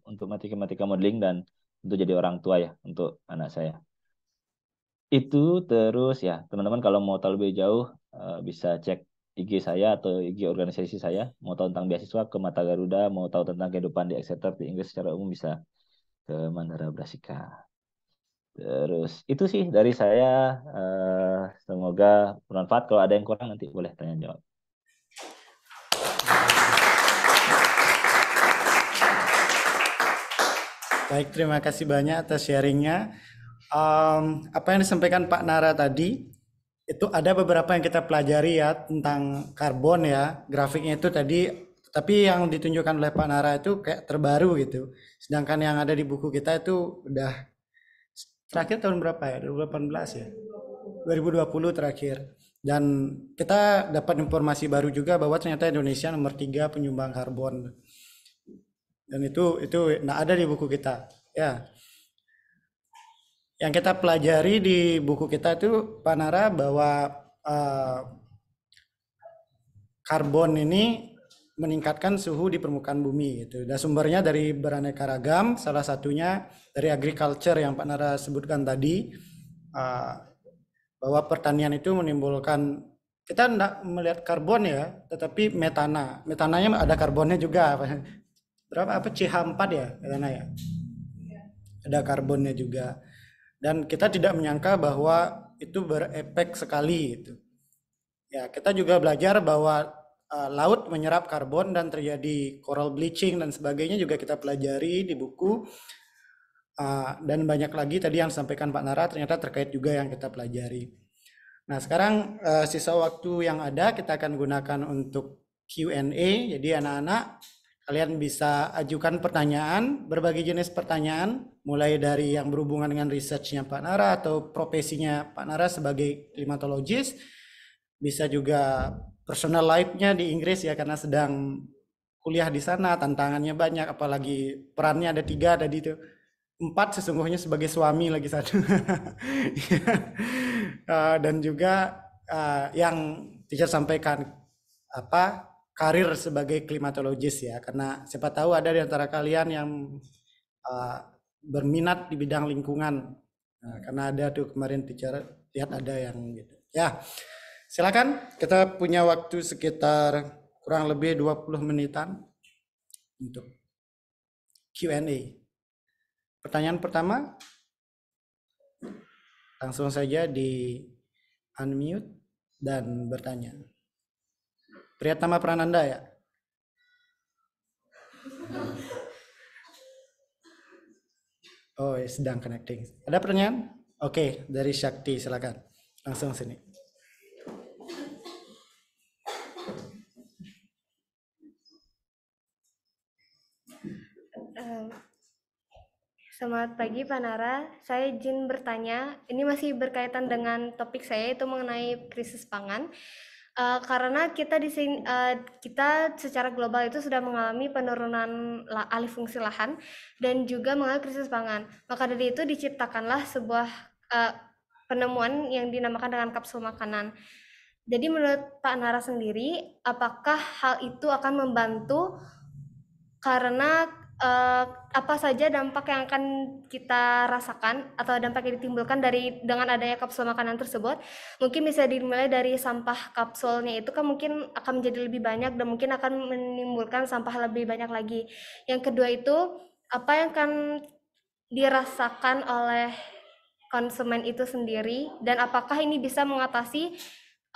untuk matematika modeling dan untuk jadi orang tua ya untuk anak saya. Itu terus ya teman-teman kalau mau tahu lebih jauh bisa cek IG saya atau IG organisasi saya. Mau tahu tentang beasiswa ke Mata Garuda, mau tahu tentang kehidupan di Exeter di Inggris secara umum bisa ke Mandara Brasika. Terus itu sih dari saya. Semoga bermanfaat. Kalau ada yang kurang nanti boleh tanya jawab. Baik, terima kasih banyak atas sharingnya. Apa yang disampaikan Pak Nara tadi, itu ada beberapa yang kita pelajari ya tentang karbon ya. Grafiknya itu tadi, tapi yang ditunjukkan oleh Pak Nara itu kayak terbaru gitu. Sedangkan yang ada di buku kita itu udah terakhir tahun berapa ya? 2018 ya? 2020 terakhir. Dan kita dapat informasi baru juga bahwa ternyata Indonesia nomor 3 penyumbang karbon. Dan itu nah ada di buku kita ya. Yang kita pelajari di buku kita itu Pak Nara bahwa karbon ini meningkatkan suhu di permukaan bumi gitu. Dan sumbernya dari beraneka ragam, salah satunya dari agriculture yang Pak Nara sebutkan tadi, bahwa pertanian itu menimbulkan, kita tidak melihat karbon ya, tetapi metananya ada karbonnya juga. Berapa CH4 ya katanya ya, ada karbonnya juga, dan kita tidak menyangka bahwa itu berefek sekali gitu ya. Kita juga belajar bahwa laut menyerap karbon dan terjadi coral bleaching dan sebagainya juga kita pelajari di buku, dan banyak lagi tadi yang disampaikan Pak Nara ternyata terkait juga yang kita pelajari. Nah sekarang sisa waktu yang ada kita akan gunakan untuk Q&A. Jadi anak-anak kalian bisa ajukan pertanyaan, berbagai jenis pertanyaan, mulai dari yang berhubungan dengan researchnya Pak Nara atau profesinya Pak Nara sebagai klimatologis, bisa juga personal life-nya di Inggris ya, karena sedang kuliah di sana, tantangannya banyak, apalagi perannya ada 3 tadi itu, 4 sesungguhnya sebagai suami lagi satu. Dan juga yang teacher sampaikan karir sebagai klimatologis ya, karena siapa tahu ada di antara kalian yang berminat di bidang lingkungan. Karena ada tuh kemarin teacher lihat ada yang gitu. Ya, silakan, kita punya waktu sekitar kurang lebih 20 menitan untuk Q&A. Pertanyaan pertama, langsung saja di unmute dan bertanya. Priyatama Prananda ya? Oh, sedang connecting. Ada pertanyaan? Oke, dari Shakti, silakan. Langsung sini. Selamat pagi Pak Nara, saya izin bertanya, ini masih berkaitan dengan topik saya yaitu mengenai krisis pangan. Karena kita di sini kita secara global itu sudah mengalami penurunan alih fungsi lahan dan juga mengalami krisis pangan. Maka dari itu diciptakanlah sebuah penemuan yang dinamakan dengan kapsul makanan. Jadi menurut Pak Nara sendiri, apakah hal itu akan membantu karena apa saja dampak yang akan kita rasakan atau dampak yang ditimbulkan dengan adanya kapsul makanan tersebut? Mungkin bisa dimulai dari sampah kapsulnya itu kan mungkin akan menjadi lebih banyak dan mungkin akan menimbulkan sampah lebih banyak lagi. Yang kedua itu, apa yang akan dirasakan oleh konsumen itu sendiri dan apakah ini bisa mengatasi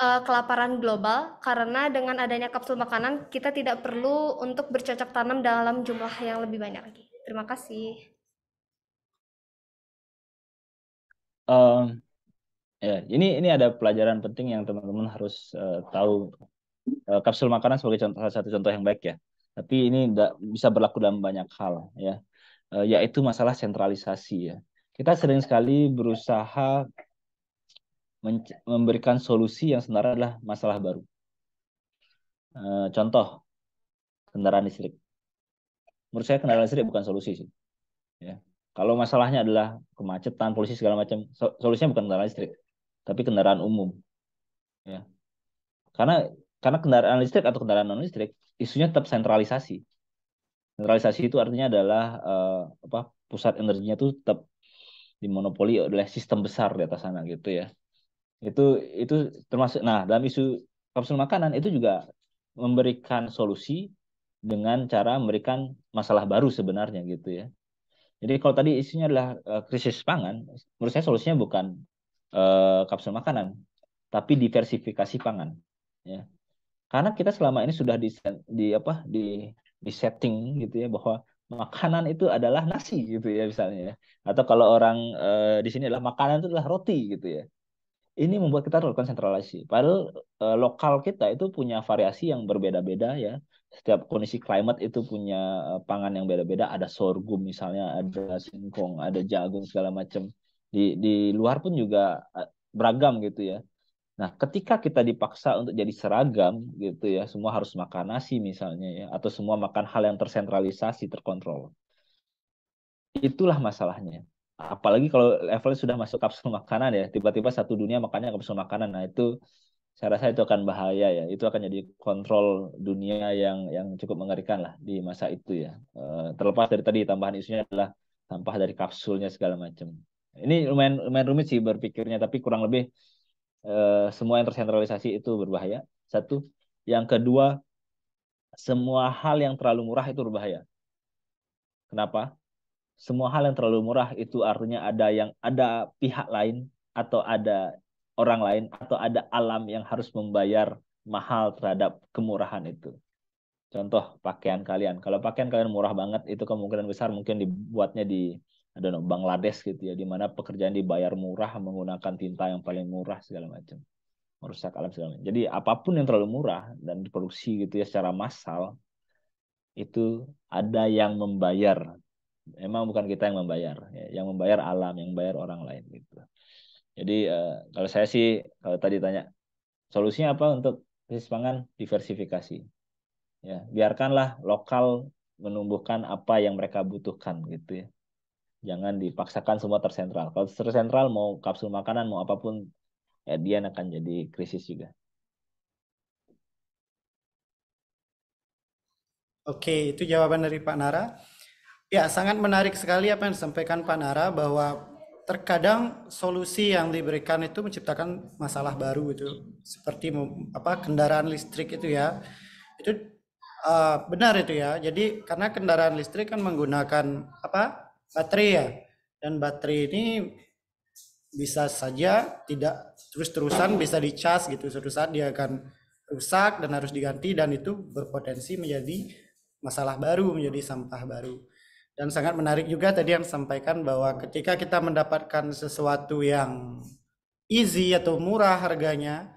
kelaparan global, karena dengan adanya kapsul makanan kita tidak perlu untuk bercocok tanam dalam jumlah yang lebih banyak lagi. Terima kasih. Ya, ini ada pelajaran penting yang teman-teman harus tahu. Kapsul makanan sebagai salah satu contoh yang baik ya. Tapi ini bisa berlaku dalam banyak hal ya. Yaitu masalah sentralisasi ya. Kita sering sekali berusaha memberikan solusi yang sebenarnya adalah masalah baru. Contoh, kendaraan listrik. Menurut saya kendaraan listrik bukan solusi sih. Ya. Kalau masalahnya adalah kemacetan, polusi segala macam, solusinya bukan kendaraan listrik, tapi kendaraan umum. Ya. Karena kendaraan listrik atau kendaraan non listrik isunya tetap sentralisasi. Sentralisasi itu artinya adalah pusat energinya itu tetap dimonopoli oleh sistem besar di atas sana gitu ya. Itu termasuk. Nah, dalam isu kapsul makanan itu juga memberikan solusi dengan cara memberikan masalah baru sebenarnya gitu ya. Jadi kalau tadi isunya adalah krisis pangan, menurut saya solusinya bukan kapsul makanan, tapi diversifikasi pangan. Ya. Karena kita selama ini sudah di setting gitu ya bahwa makanan itu adalah nasi gitu ya misalnya ya. Atau kalau orang di sini adalah makanan itu adalah roti gitu ya. Ini membuat kita terlalu konsentrasi. Padahal lokal kita itu punya variasi yang berbeda-beda ya. Setiap kondisi climate itu punya pangan yang beda-beda. Ada sorghum misalnya, ada singkong, ada jagung segala macam. Di luar pun juga beragam gitu ya. Nah, ketika kita dipaksa untuk jadi seragam gitu ya, semua harus makan nasi misalnya ya, atau semua makan hal yang tersentralisasi, terkontrol. Itulah masalahnya. Apalagi kalau levelnya sudah masuk kapsul makanan ya, tiba-tiba satu dunia makannya kapsul makanan. Nah, itu saya rasa itu akan bahaya ya. Itu akan jadi kontrol dunia yang cukup mengerikan lah di masa itu ya. Terlepas dari tadi tambahan isunya adalah sampah dari kapsulnya segala macam. Ini lumayan rumit sih berpikirnya, tapi kurang lebih semua yang tersentralisasi itu berbahaya. Satu. Yang kedua, semua hal yang terlalu murah itu berbahaya. Kenapa? Semua hal yang terlalu murah itu artinya ada pihak lain atau ada orang lain atau ada alam yang harus membayar mahal terhadap kemurahan itu. Contoh pakaian kalian. Kalau pakaian kalian murah banget itu kemungkinan besar mungkin dibuatnya di Bangladesh gitu ya, di mana pekerjaan dibayar murah menggunakan tinta yang paling murah segala macam. Merusak alam segala macam. Jadi apapun yang terlalu murah dan diproduksi gitu ya secara massal itu ada yang membayar. Emang bukan kita yang membayar, ya. Yang membayar alam, yang membayar orang lain gitu. Jadi kalau saya sih kalau tadi tanya solusinya apa untuk krisis pangan, diversifikasi. Ya, biarkanlah lokal menumbuhkan apa yang mereka butuhkan gitu ya. Jangan dipaksakan semua tersentral. Kalau tersentral mau kapsul makanan mau apapun ya dia akan jadi krisis juga. Oke, itu jawaban dari Pak Nara. Ya, sangat menarik sekali apa yang disampaikan Pak Nara bahwa terkadang solusi yang diberikan itu menciptakan masalah baru itu seperti kendaraan listrik itu ya. Itu benar itu ya. Jadi karena kendaraan listrik kan menggunakan baterai ya. Dan baterai ini bisa saja tidak terus-terusan bisa dicas gitu. Suatu saat dia akan rusak dan harus diganti dan itu berpotensi menjadi masalah baru, menjadi sampah baru. Dan sangat menarik juga tadi yang disampaikan bahwa ketika kita mendapatkan sesuatu yang easy atau murah harganya,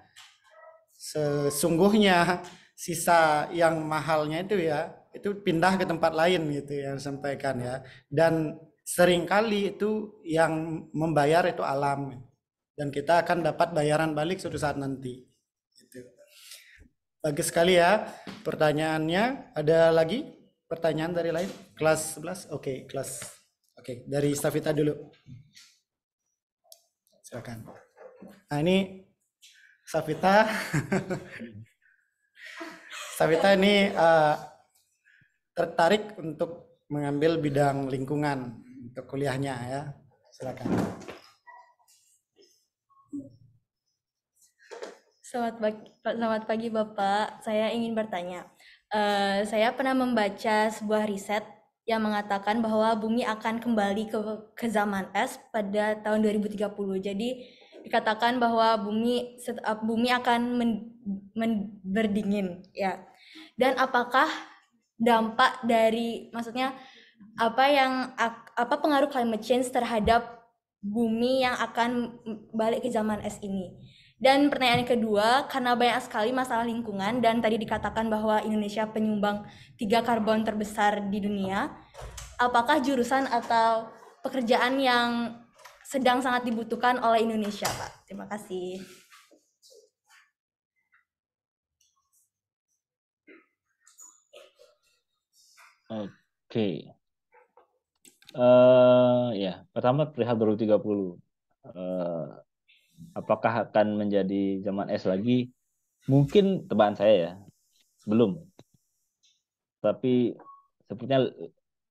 sesungguhnya sisa yang mahalnya itu ya, itu pindah ke tempat lain gitu yang disampaikan ya. Dan seringkali itu yang membayar itu alam. Dan kita akan dapat bayaran balik suatu saat nanti. Gitu. Bagus sekali ya pertanyaannya. Ada lagi? Pertanyaan dari lain? Kelas 11? Oke, kelas. Oke, dari Safita dulu. Silakan. Nah, ini Safita. Safita ini tertarik untuk mengambil bidang lingkungan untuk kuliahnya ya. Silakan. Selamat pagi Bapak. Saya ingin bertanya. Saya pernah membaca sebuah riset yang mengatakan bahwa bumi akan kembali ke zaman es pada tahun 2030. Jadi dikatakan bahwa bumi akan berdingin ya. Dan apakah dampak dari apa pengaruh climate change terhadap bumi yang akan balik ke zaman es ini? Dan pertanyaan kedua, karena banyak sekali masalah lingkungan dan tadi dikatakan bahwa Indonesia penyumbang 3 karbon terbesar di dunia, apakah jurusan atau pekerjaan yang sedang sangat dibutuhkan oleh Indonesia, Pak. Terima kasih. Oke. Ya, pertama perihal 2030. Apakah akan menjadi zaman es lagi? Mungkin tebakan saya ya, belum. Tapi sepertinya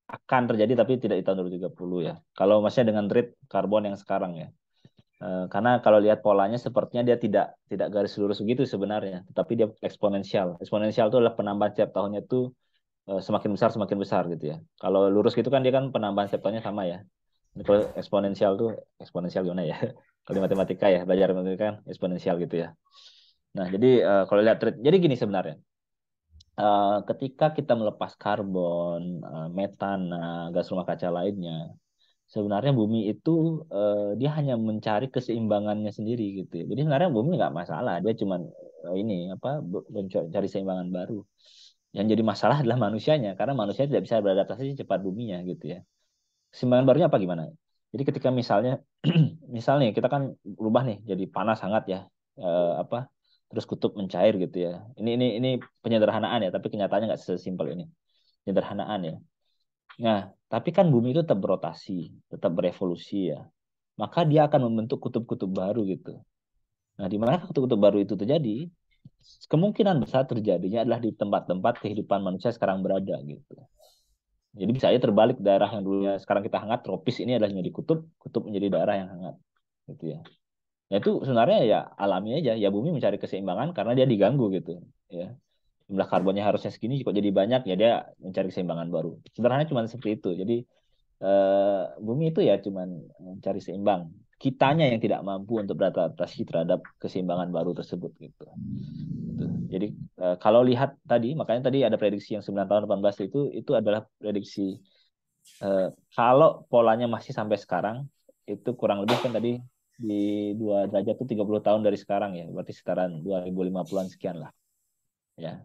akan terjadi tapi tidak di tahun 2030 ya. Kalau maksudnya dengan rate karbon yang sekarang ya. Karena kalau lihat polanya sepertinya dia tidak garis lurus begitu sebenarnya, tetapi dia eksponensial. Eksponensial itu adalah penambahan setiap tahunnya itu semakin besar gitu ya. Kalau lurus gitu kan dia kan penambahan setiap tahunnya sama ya. Kalau eksponensial gimana ya? Kalau di matematika ya, belajar matematika kan eksponensial gitu ya. Nah, jadi kalau lihat rate, jadi gini sebenarnya. Ketika kita melepas karbon, metana, gas rumah kaca lainnya, sebenarnya bumi itu dia hanya mencari keseimbangannya sendiri gitu ya. Jadi sebenarnya bumi nggak masalah, dia cuma ini apa mencari keseimbangan baru. Yang jadi masalah adalah manusianya, karena manusia tidak bisa beradaptasi cepat buminya gitu ya. Keseimbangan barunya apa gimana? Jadi ketika misalnya misalnya kita kan berubah nih jadi panas hangat ya, apa terus kutub mencair gitu ya. Ini penyederhanaan ya, tapi kenyataannya nggak sesimpel ini. Penyederhanaan ya. Nah, tapi kan bumi itu tetap berotasi, tetap berevolusi ya. Maka dia akan membentuk kutub-kutub baru gitu. Nah, di mana kutub-kutub baru itu terjadi, kemungkinan besar terjadinya adalah di tempat-tempat kehidupan manusia sekarang berada gitu. Jadi bisa aja terbalik, daerah yang dulunya sekarang kita hangat, tropis ini adalah menjadi kutub, kutub menjadi daerah yang hangat gitu ya. Ya itu sebenarnya ya alami aja, ya bumi mencari keseimbangan karena dia diganggu gitu ya. Jumlah karbonnya harusnya segini kok jadi banyak, ya dia mencari keseimbangan baru. Sederhananya cuma seperti itu. Jadi bumi itu ya cuman mencari seimbang. Kitanya yang tidak mampu untuk beradaptasi terhadap keseimbangan baru tersebut gitu. Gitu. Jadi kalau lihat tadi, makanya tadi ada prediksi yang 9 tahun 18 itu adalah prediksi kalau polanya masih sampai sekarang itu kurang lebih kan tadi di 2 derajat itu 30 tahun dari sekarang ya, berarti sekitaran 2050-an sekian lah ya.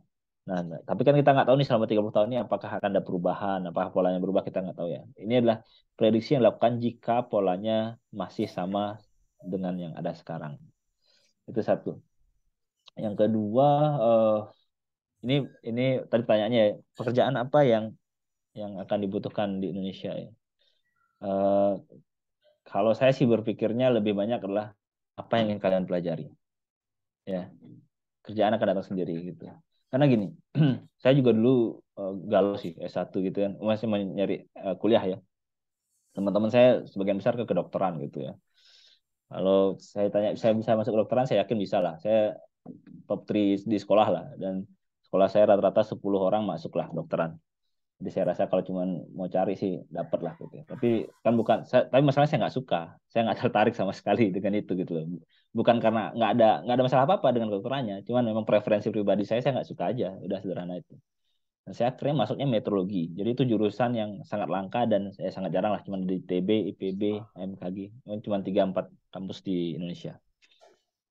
Nah, tapi kan kita nggak tahu nih selama 30 tahun ini apakah akan ada perubahan, apakah polanya berubah, kita nggak tahu ya. Ini adalah prediksi yang dilakukan jika polanya masih sama dengan yang ada sekarang. Itu satu. Yang kedua, ini ini tadi pertanyaannya ya, pekerjaan apa yang akan dibutuhkan di Indonesia ya. Eh, Kalau saya sih berpikirnya lebih banyak adalah apa yang ingin kalian pelajari. Ya, kerjaan akan datang sendiri gitu. Karena gini, saya juga dulu galau sih S1 gitu kan, masih mau nyari kuliah ya. Teman-teman saya sebagian besar ke kedokteran gitu ya. Kalau saya tanya saya bisa masuk kedokteran, saya yakin bisa lah. Saya top 3 di sekolah lah, dan sekolah saya rata-rata 10 orang masuk lah kedokteran. Jadi saya rasa kalau cuma mau cari sih dapat lah gitu ya. Tapi kan bukan, tapi masalahnya saya nggak suka, saya nggak tertarik sama sekali dengan itu gitu loh. Bukan karena nggak ada masalah apa-apa dengan kedokterannya, cuman memang preferensi pribadi saya nggak suka aja, udah sederhana itu. Dan saya akhirnya masuknya meteorologi. Jadi itu jurusan yang sangat langka dan saya sangat jarang lah, cuma di TB, IPB, MKG, cuma 3-4 kampus di Indonesia.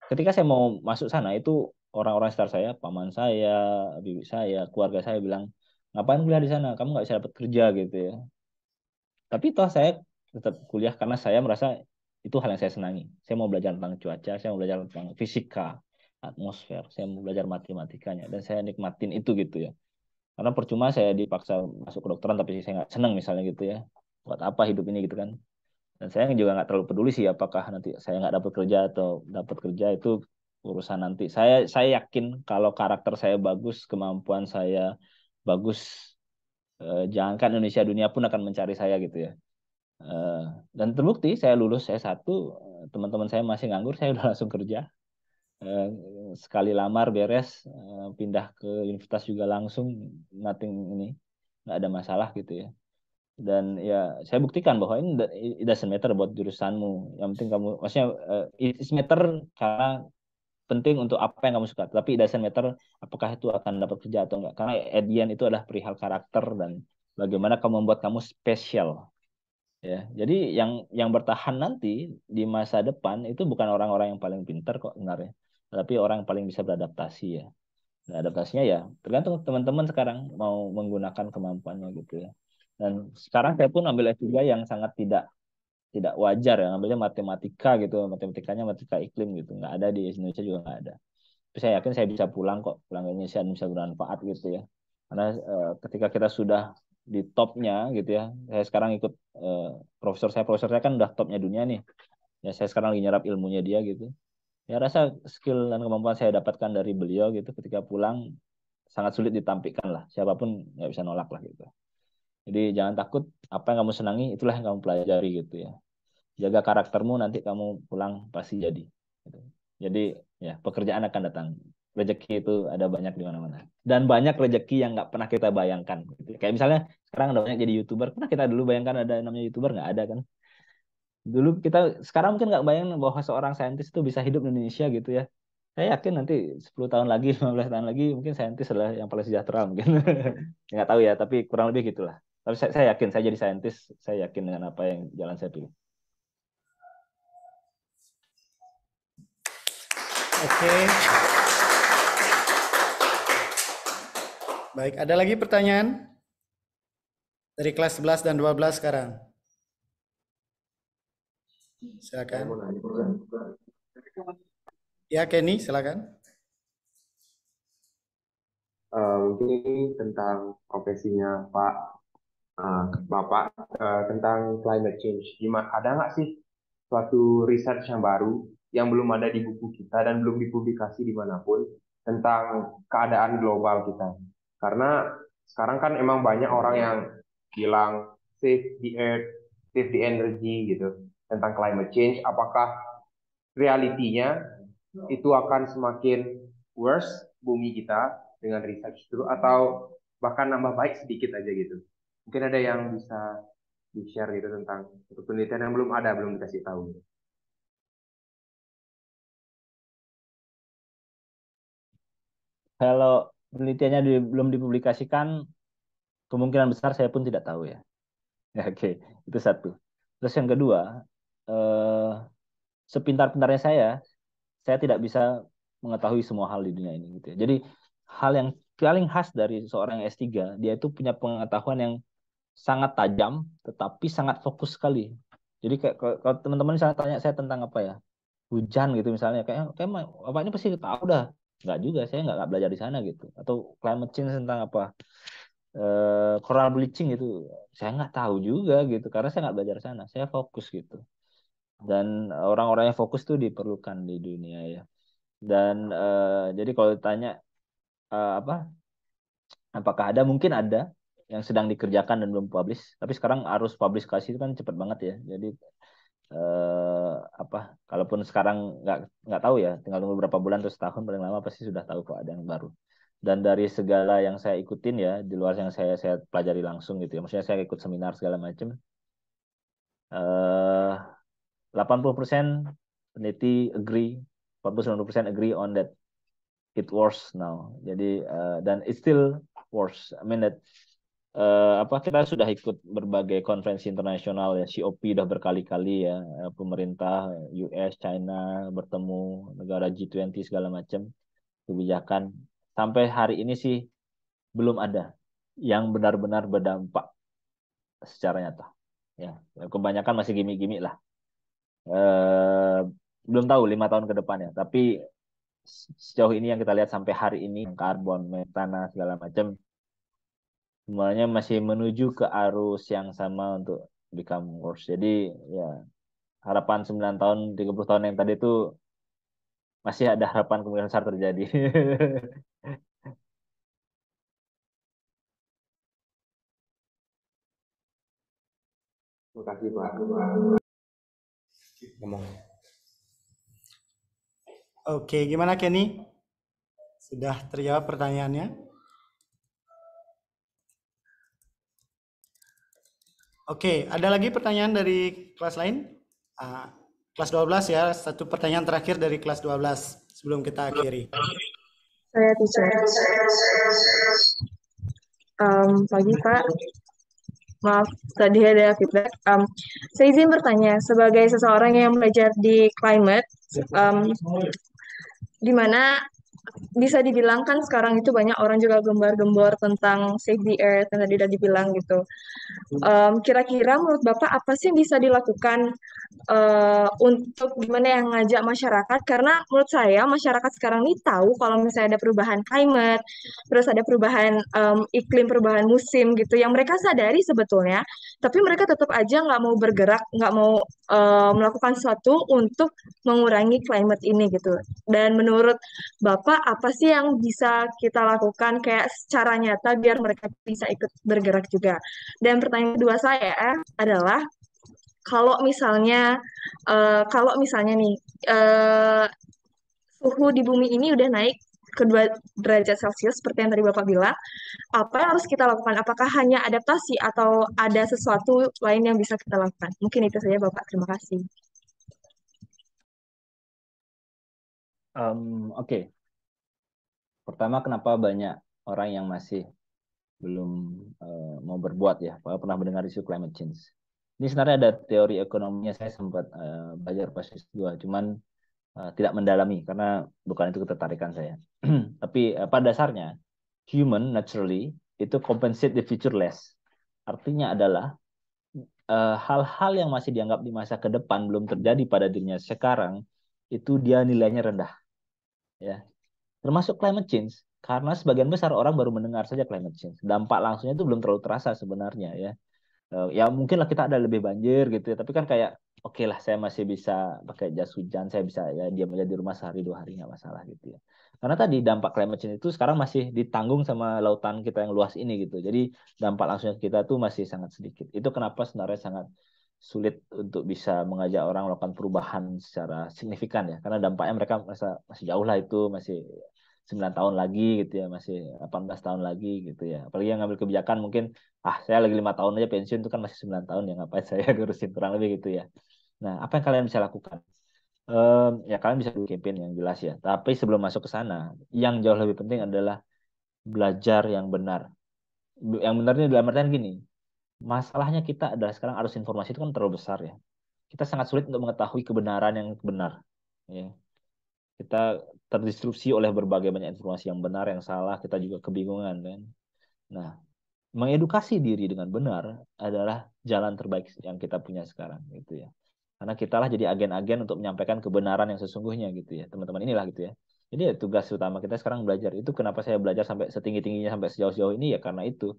Ketika saya mau masuk sana itu orang-orang sekitar saya, paman saya, bibi saya, keluarga saya bilang, ngapain kuliah di sana? Kamu nggak bisa dapat kerja gitu ya. Tapi toh saya tetap kuliah karena saya merasa itu hal yang saya senangi. Saya mau belajar tentang cuaca, saya mau belajar tentang fisika, atmosfer, saya mau belajar matematikanya, dan saya nikmatin itu gitu ya. Karena percuma saya dipaksa masuk kedokteran tapi saya nggak senang misalnya gitu ya. Buat apa hidup ini gitu kan? Dan saya juga nggak terlalu peduli sih apakah nanti saya nggak dapat kerja atau dapat kerja, itu urusan nanti. Saya yakin kalau karakter saya bagus, kemampuan saya bagus, jangankan Indonesia, dunia pun akan mencari saya gitu ya. Eh, dan terbukti saya lulus S1, teman-teman saya masih nganggur, saya udah langsung kerja. Eh, Sekali lamar beres, pindah ke universitas juga langsung, nothing ini, nggak ada masalah gitu ya. Dan ya saya buktikan bahwa ini it doesn't matter buat jurusanmu, yang penting kamu, maksudnya it matter karena penting untuk apa yang kamu suka, tapi it doesn't matter apakah itu akan dapat kerja atau enggak, karena at the end itu adalah perihal karakter dan bagaimana kamu membuat kamu spesial ya. Jadi yang bertahan nanti di masa depan itu bukan orang-orang yang paling pintar kok sebenarnya, tapi orang yang paling bisa beradaptasi ya. Nah, adaptasinya ya tergantung teman-teman sekarang mau menggunakan kemampuannya gitu ya. Dan sekarang saya pun ambil S3 yang sangat tidak tidak wajar ya ngambilnya matematika gitu, matematikanya matematika iklim gitu, nggak ada di Indonesia juga nggak ada. Tapi saya yakin saya bisa pulang kok, pulang ke Indonesia dan bisa bermanfaat gitu ya. Karena ketika kita sudah di topnya gitu ya, saya sekarang ikut profesor saya kan udah topnya dunia nih. Ya saya sekarang lagi nyerap ilmunya dia gitu. Ya rasa skill dan kemampuan saya dapatkan dari beliau gitu ketika pulang sangat sulit ditampilkan lah. Siapapun nggak bisa nolak lah gitu. Jadi jangan takut, apa yang kamu senangi itulah yang kamu pelajari gitu ya. Jaga karaktermu, nanti kamu pulang pasti jadi. Gitu. Jadi ya pekerjaan akan datang. Rezeki itu ada banyak di mana-mana. Dan banyak rezeki yang nggak pernah kita bayangkan. Gitu. Kayak misalnya sekarang ada banyak jadi YouTuber. Pernah kita dulu bayangkan ada namanya YouTuber? Nggak ada kan? Dulu kita, sekarang mungkin nggak bayangin bahwa seorang saintis itu bisa hidup di Indonesia gitu ya. Saya yakin nanti 10 tahun lagi, 15 tahun lagi mungkin saintis adalah yang paling sejahtera mungkin. Ya, nggak tahu ya, tapi kurang lebih gitulah. Tapi saya yakin, saya jadi saintis, saya yakin dengan apa yang jalan saya pilih. Oke. Baik, ada lagi pertanyaan? Dari kelas 11 dan 12 sekarang. Silakan. Ya, Kenny, silakan. Mungkin ini tentang profesinya Bapak tentang climate change. Ada nggak sih suatu research yang baru yang belum ada di buku kita dan belum dipublikasi dimanapun tentang keadaan global kita? Karena sekarang kan emang banyak orang yang bilang save the earth, save the energy gitu tentang climate change. Apakah realitinya itu akan semakin worse bumi kita dengan research itu atau bahkan nambah baik sedikit aja gitu? Mungkin ada yang bisa di-share gitu tentang penelitian yang belum dikasih tahu. Kalau penelitiannya belum dipublikasikan, kemungkinan besar saya pun tidak tahu ya. Oke, itu satu. Terus yang kedua, sepintar-pintarnya saya tidak bisa mengetahui semua hal di dunia ini gitu ya. Jadi hal yang paling khas dari seorang S3, dia itu punya pengetahuan yang sangat tajam tetapi sangat fokus sekali. Jadi kayak kalau teman-teman misalnya tanya saya tentang apa ya, hujan gitu misalnya, kayak apa ini pasti tahu dah. Nggak juga, saya nggak belajar di sana gitu. Atau climate change tentang apa, coral bleaching itu saya nggak tahu juga gitu karena saya nggak belajar sana, saya fokus gitu. Dan orang-orang yang fokus tuh diperlukan di dunia ya. Dan jadi kalau ditanya apa, apakah ada, mungkin ada yang sedang dikerjakan dan belum publish, tapi sekarang arus publikasi itu kan cepat banget ya. Jadi apa, kalaupun sekarang nggak tahu ya, tinggal tunggu beberapa bulan atau setahun paling lama pasti sudah tahu kok ada yang baru. Dan dari segala yang saya ikutin ya, di luar yang saya pelajari langsung gitu ya, maksudnya saya ikut seminar segala macam, 80% peneliti agree, 40-90% agree on that it worse now. Jadi dan it still worse. I mean that apa, kita sudah ikut berbagai konferensi internasional ya, COP udah berkali-kali ya, pemerintah US, China bertemu, negara G20 segala macam kebijakan. Sampai hari ini sih belum ada yang benar-benar berdampak secara nyata. Ya, kebanyakan masih gimmick-gimmick lah. Belum tahu 5 tahun ke depannya, tapi sejauh ini yang kita lihat sampai hari ini, karbon, metana segala macam semuanya masih menuju ke arus yang sama untuk become worse. Jadi ya harapan 9 tahun, 30 tahun yang tadi itu masih ada harapan kemungkinan besar terjadi. Terima kasih Pak. Oke, gimana Kenny? Sudah terjawab pertanyaannya? Oke, ada lagi pertanyaan dari kelas lain? Kelas 12 ya, satu pertanyaan terakhir dari kelas 12 sebelum kita akhiri. Saya teacher. Pagi Pak. Maaf, tadi ada feedback. Saya izin bertanya, sebagai seseorang yang belajar di climate, di mana bisa dibilang kan sekarang itu banyak orang juga gembar-gembor tentang save the earth yang tadi udah dibilang gitu. Kira-kira menurut Bapak apa sih yang bisa dilakukan untuk gimana yang ngajak masyarakat? Karena menurut saya masyarakat sekarang ini tahu kalau misalnya ada perubahan climate, terus ada perubahan iklim, perubahan musim gitu, yang mereka sadari sebetulnya, tapi mereka tetap aja nggak mau bergerak, nggak mau melakukan sesuatu untuk mengurangi climate ini gitu. Dan menurut Bapak, apa sih yang bisa kita lakukan kayak secara nyata biar mereka bisa ikut bergerak juga? Dan pertanyaan kedua saya adalah kalau misalnya nih eh, suhu di bumi ini udah naik ke 2 derajat Celcius seperti yang tadi Bapak bilang, apa yang harus kita lakukan? Apakah hanya adaptasi atau ada sesuatu lain yang bisa kita lakukan? Mungkin itu saja Bapak. Terima kasih. Oke. Pertama, kenapa banyak orang yang masih belum mau berbuat ya, pernah mendengar isu climate change. Ini sebenarnya ada teori ekonominya, saya sempat belajar pas S2, cuman tidak mendalami karena bukan itu ketertarikan saya. Tapi pada dasarnya, human naturally itu compensate the future less. Artinya adalah hal-hal yang masih dianggap di masa ke depan belum terjadi pada dirinya sekarang, itu dia nilainya rendah. Ya, termasuk climate change, karena sebagian besar orang baru mendengar saja climate change. Dampak langsungnya itu belum terlalu terasa sebenarnya ya. Ya mungkin lah kita ada lebih banjir gitu ya, tapi kan kayak oke lah saya masih bisa pakai jas hujan, saya bisa ya diam aja di rumah sehari 2 hari nggak masalah gitu ya. Karena tadi dampak climate change itu sekarang masih ditanggung sama lautan kita yang luas ini gitu. Jadi dampak langsungnya kita tuh masih sangat sedikit. Itu kenapa sebenarnya sangat sulit untuk bisa mengajak orang melakukan perubahan secara signifikan ya, karena dampaknya mereka masih jauh lah, itu masih 9 tahun lagi gitu ya, masih 18 tahun lagi gitu ya. Apalagi yang ngambil kebijakan mungkin saya lagi 5 tahun aja pensiun, itu kan masih 9 tahun ya, ngapain saya ngurusin, kurang lebih gitu ya. Nah, apa yang kalian bisa lakukan? Ya kalian bisa bikin campaign yang jelas ya. Tapi sebelum masuk ke sana, yang jauh lebih penting adalah belajar yang benar. Yang benarnya dalam artian gini, masalahnya kita adalah sekarang arus informasi itu kan terlalu besar ya. Kita sangat sulit untuk mengetahui kebenaran yang benar. Ya. Kita terdisrupsi oleh berbagai banyak informasi yang benar, yang salah, kita juga kebingungan kan. Nah, mengedukasi diri dengan benar adalah jalan terbaik yang kita punya sekarang gitu ya. Karena kitalah jadi agen-agen untuk menyampaikan kebenaran yang sesungguhnya gitu ya. Teman-teman inilah gitu ya. Jadi ya, tugas utama kita sekarang belajar. Itu kenapa saya belajar sampai setinggi-tingginya, sampai sejauh-sejauh ini ya karena itu.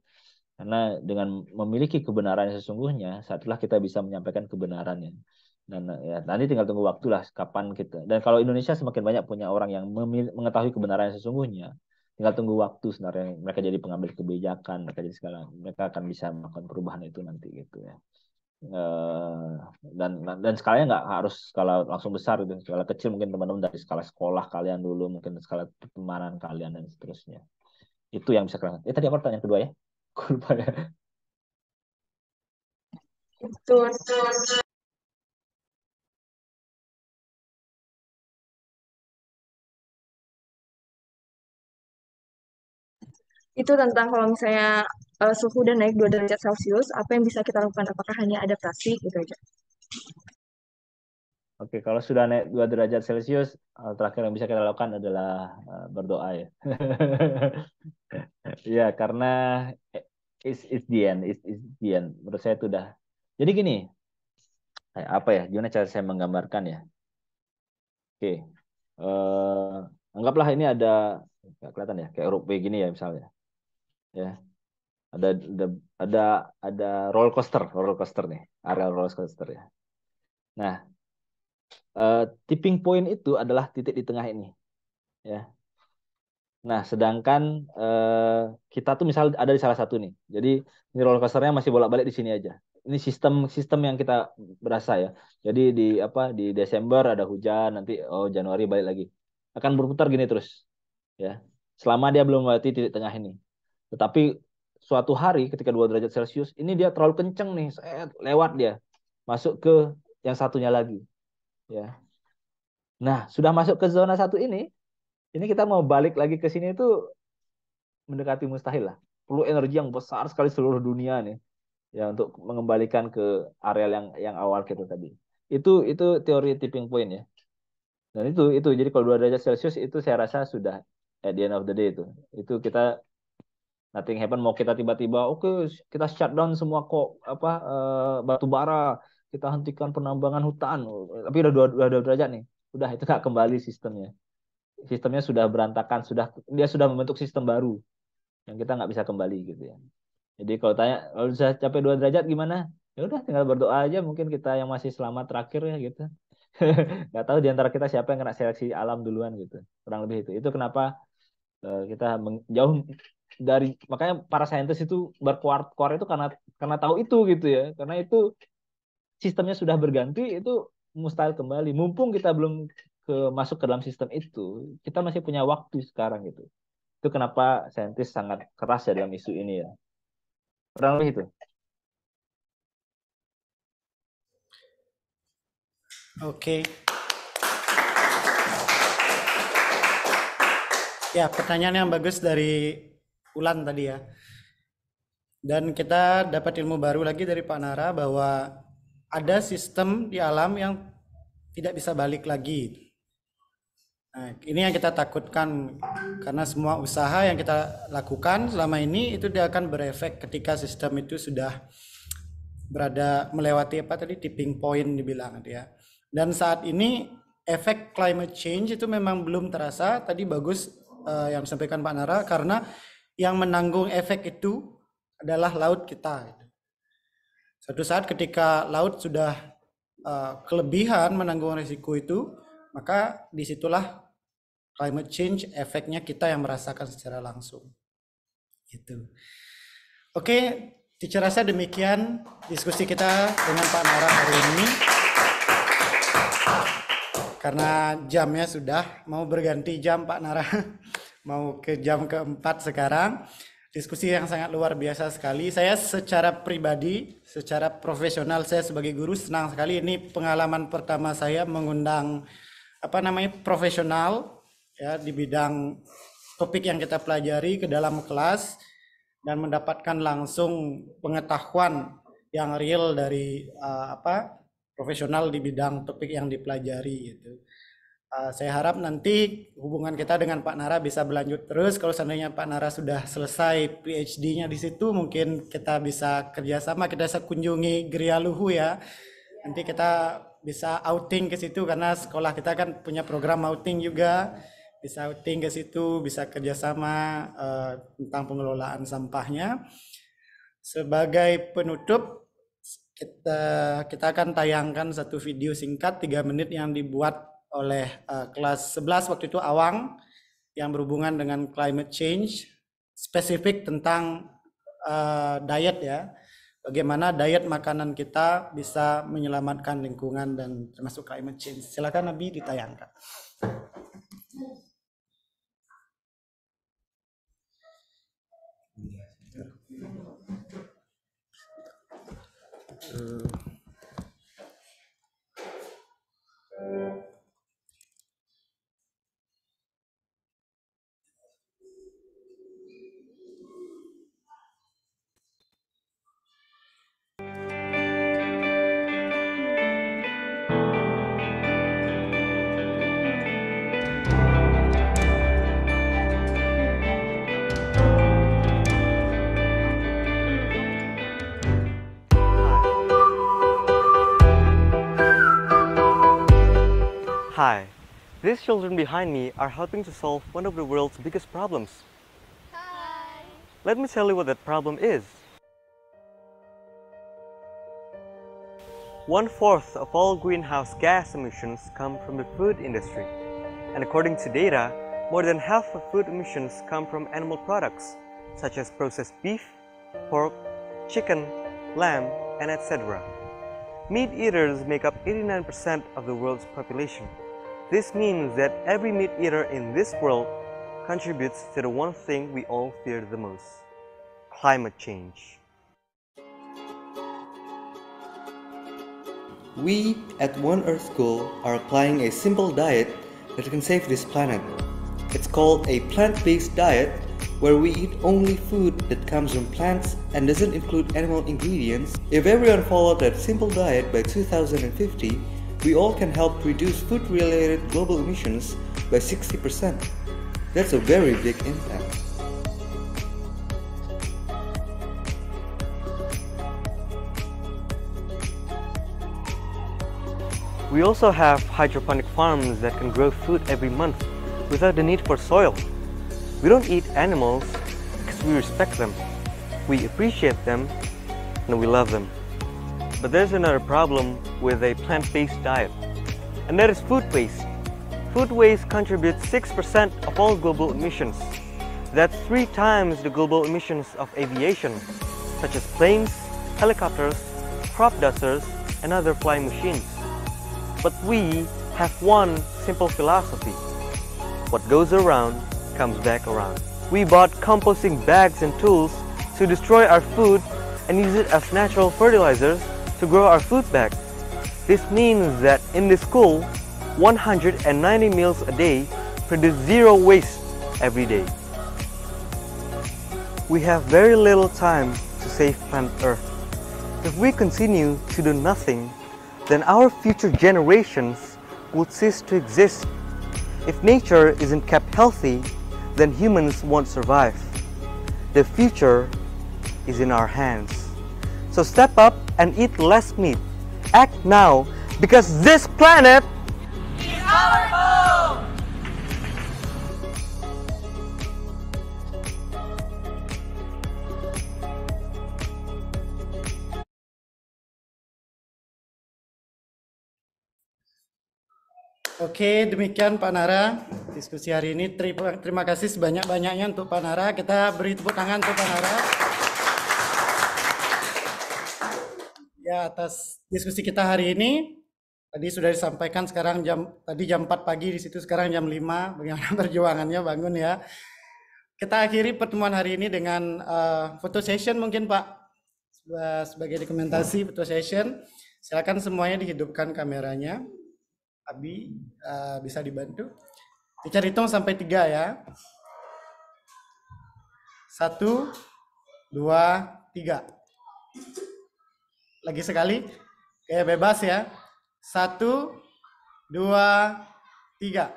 Karena dengan memiliki kebenaran yang sesungguhnya, saatlah kita bisa menyampaikan kebenarannya. Dan ya nanti tinggal tunggu waktu lah kapan kita. Dan kalau Indonesia semakin banyak punya orang yang mengetahui kebenaran yang sesungguhnya, tinggal tunggu waktu sebenarnya mereka jadi pengambil kebijakan, mereka jadi sekarang mereka akan bisa melakukan perubahan itu nanti gitu ya. Eh, dan skalanya nggak harus skala langsung besar gitu, skala kecil mungkin teman-teman dari skala sekolah kalian dulu, mungkin skala pertemanan kalian dan seterusnya. Itu yang bisa kalian. Tadi apa pertanyaan kedua ya? Aku lupa ya. Betul. Itu tentang kalau misalnya suhu udah naik 2 derajat Celcius, apa yang bisa kita lakukan? Apakah hanya adaptasi gitu aja? Oke, kalau sudah naik 2 derajat Celcius, terakhir yang bisa kita lakukan adalah berdoa ya. Ya, karena it's the end, it's the end. Menurut saya itu udah. Jadi gini, apa ya? Gimana cara saya menggambarkan ya? Oke, anggaplah ini ada, nggak kelihatan ya, kayak Eropa gini ya misalnya. Ya, ada ada ada ada roller coaster nih, area roller coaster ya. Nah, tipping point itu adalah titik di tengah ini, ya. Nah, sedangkan kita tuh misal ada di salah satu nih. Jadi ini roller coasternya masih bolak-balik di sini aja. Ini sistem yang kita berasa ya. Jadi di Desember ada hujan, nanti Januari balik lagi. Akan berputar gini terus, ya. Selama dia belum melewati titik tengah ini. Tetapi suatu hari ketika 2 derajat Celcius, ini dia terlalu kenceng nih, lewat dia. Masuk ke yang satunya lagi, ya. Nah, sudah masuk ke zona satu ini kita mau balik lagi ke sini itu mendekati mustahil lah. Perlu energi yang besar sekali seluruh dunia nih, ya untuk mengembalikan ke areal yang awal kita tadi. Itu teori tipping point ya. Dan itu jadi kalau 2 derajat Celcius itu saya rasa sudah at the end of the day itu kita nothing happen, mau kita tiba-tiba oke, kita shutdown semua kok batu bara, kita hentikan penambangan hutan, tapi udah 2 derajat nih, udah itu nggak kembali sistemnya sudah berantakan, dia sudah membentuk sistem baru yang kita nggak bisa kembali gitu ya. Jadi kalau sudah capai 2 derajat gimana, ya udah tinggal berdoa aja, mungkin kita yang masih selamat terakhir ya gitu. Nggak tahu di antara kita siapa yang kena seleksi alam duluan gitu, kurang lebih itu kenapa kita jauh dari, makanya para saintis itu berkuar itu karena tahu itu gitu ya, karena itu sistemnya sudah berganti, itu mustahil kembali. Mumpung kita belum masuk ke dalam sistem itu, kita masih punya waktu sekarang gitu. Itu kenapa saintis sangat keras ya dalam isu ini ya, kurang lebih itu. Oke. Ya, pertanyaan yang bagus dari Ulan tadi ya. Dan kita dapat ilmu baru lagi dari Pak Nara bahwa ada sistem di alam yang tidak bisa balik lagi. Nah, ini yang kita takutkan, karena semua usaha yang kita lakukan selama ini itu dia akan berefek ketika sistem itu sudah melewati tipping point dibilang ya. Dan saat ini efek climate change itu memang belum terasa. Tadi bagus yang disampaikan Pak Nara, karena yang menanggung efek itu adalah laut kita. Suatu saat ketika laut sudah kelebihan menanggung risiko itu, maka disitulah climate change efeknya kita yang merasakan secara langsung. Gitu. Oke, teacher rasa demikian diskusi kita dengan Pak Nara hari ini. Karena jamnya sudah mau berganti jam Pak Nara, mau ke jam keempat sekarang. Diskusi yang sangat luar biasa sekali. Saya secara pribadi, secara profesional, saya sebagai guru senang sekali. Ini pengalaman pertama saya mengundang profesional ya di bidang topik yang kita pelajari ke dalam kelas dan mendapatkan langsung pengetahuan yang real dari profesional di bidang topik yang dipelajari gitu. Saya harap nanti hubungan kita dengan Pak Nara bisa berlanjut terus. Kalau seandainya Pak Nara sudah selesai PhD-nya di situ, mungkin kita bisa kerjasama, kita bisa kunjungi Gria Luhu ya. Nanti kita bisa outing ke situ, karena sekolah kita kan punya program outing juga. Bisa outing ke situ, bisa kerjasama tentang pengelolaan sampahnya. Sebagai penutup, kita akan tayangkan satu video singkat 3 menit yang dibuat oleh kelas 11 waktu itu Awang, yang berhubungan dengan climate change, spesifik tentang diet ya, bagaimana diet makanan kita bisa menyelamatkan lingkungan dan termasuk climate change. Silakan Nabi ditayangkan. Hi, these children behind me are helping to solve one of the world's biggest problems. Hi. Let me tell you what that problem is. 1/4 of all greenhouse gas emissions come from the food industry. And according to data, more than half of food emissions come from animal products, such as processed beef, pork, chicken, lamb, and etc. Meat eaters make up 89% of the world's population. This means that every meat eater in this world contributes to the one thing we all fear the most: climate change. We at One Earth School are applying a simple diet that can save this planet. It's called a plant-based diet, where we eat only food that comes from plants and doesn't include animal ingredients. If everyone followed that simple diet by 2050, we all can help reduce food-related global emissions by 60%. That's a very big impact. We also have hydroponic farms that can grow food every month without the need for soil. We don't eat animals because we respect them, we appreciate them, and we love them. But there's another problem with a plant-based diet, and that is food waste. Food waste contributes 6% of all global emissions. That's 3 times the global emissions of aviation, such as planes, helicopters, crop dusters, and other flying machines. But we have one simple philosophy. What goes around comes back around. We bought composting bags and tools to destroy our food and use it as natural fertilizers to grow our food back. This means that in the school, 190 meals a day produce 0 waste every day. We have very little time to save planet Earth. If we continue to do nothing, then our future generations would cease to exist. If nature isn't kept healthy, then humans won't survive. The future is in our hands. So step up and eat less meat. Act now, because this planet is our home! Oke, demikian Pak Nara diskusi hari ini. Terima kasih sebanyak-banyaknya untuk Pak Nara. Kita beri tepuk tangan untuk Pak Nara. Ya, atas diskusi kita hari ini. Tadi sudah disampaikan sekarang tadi jam 4 pagi di situ, sekarang jam 5. Bagaimana perjuangannya, bangun ya. Kita akhiri pertemuan hari ini dengan foto session mungkin Pak. Sebagai dokumentasi foto session. Silakan semuanya dihidupkan kameranya. Abi bisa dibantu. Teacher hitung sampai 3 ya. 1, 2, 3. Lagi sekali. Kayak bebas ya. 1, 2, 3.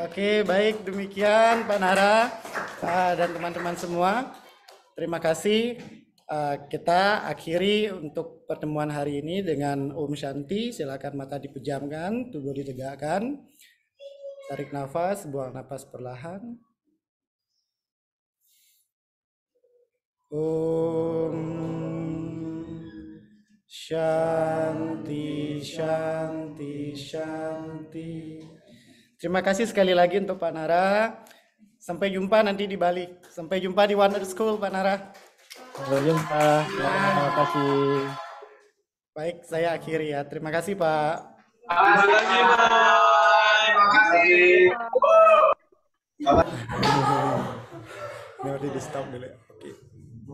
Oke, baik demikian Pak Nara dan teman-teman semua. Terima kasih. Kita akhiri untuk pertemuan hari ini dengan Om Shanti. Silakan mata dipejamkan, tubuh ditegakkan. Tarik nafas, buang nafas perlahan. Om Shanti, Shanti, Shanti. Terima kasih sekali lagi untuk Pak Nara. Sampai jumpa nanti di Bali. Sampai jumpa di Wonder School Pak Nara. Sampai jumpa. Terima kasih. Baik, saya akhiri ya. Terima kasih Pak. Terima kasih. Nggak di stop dulu ya.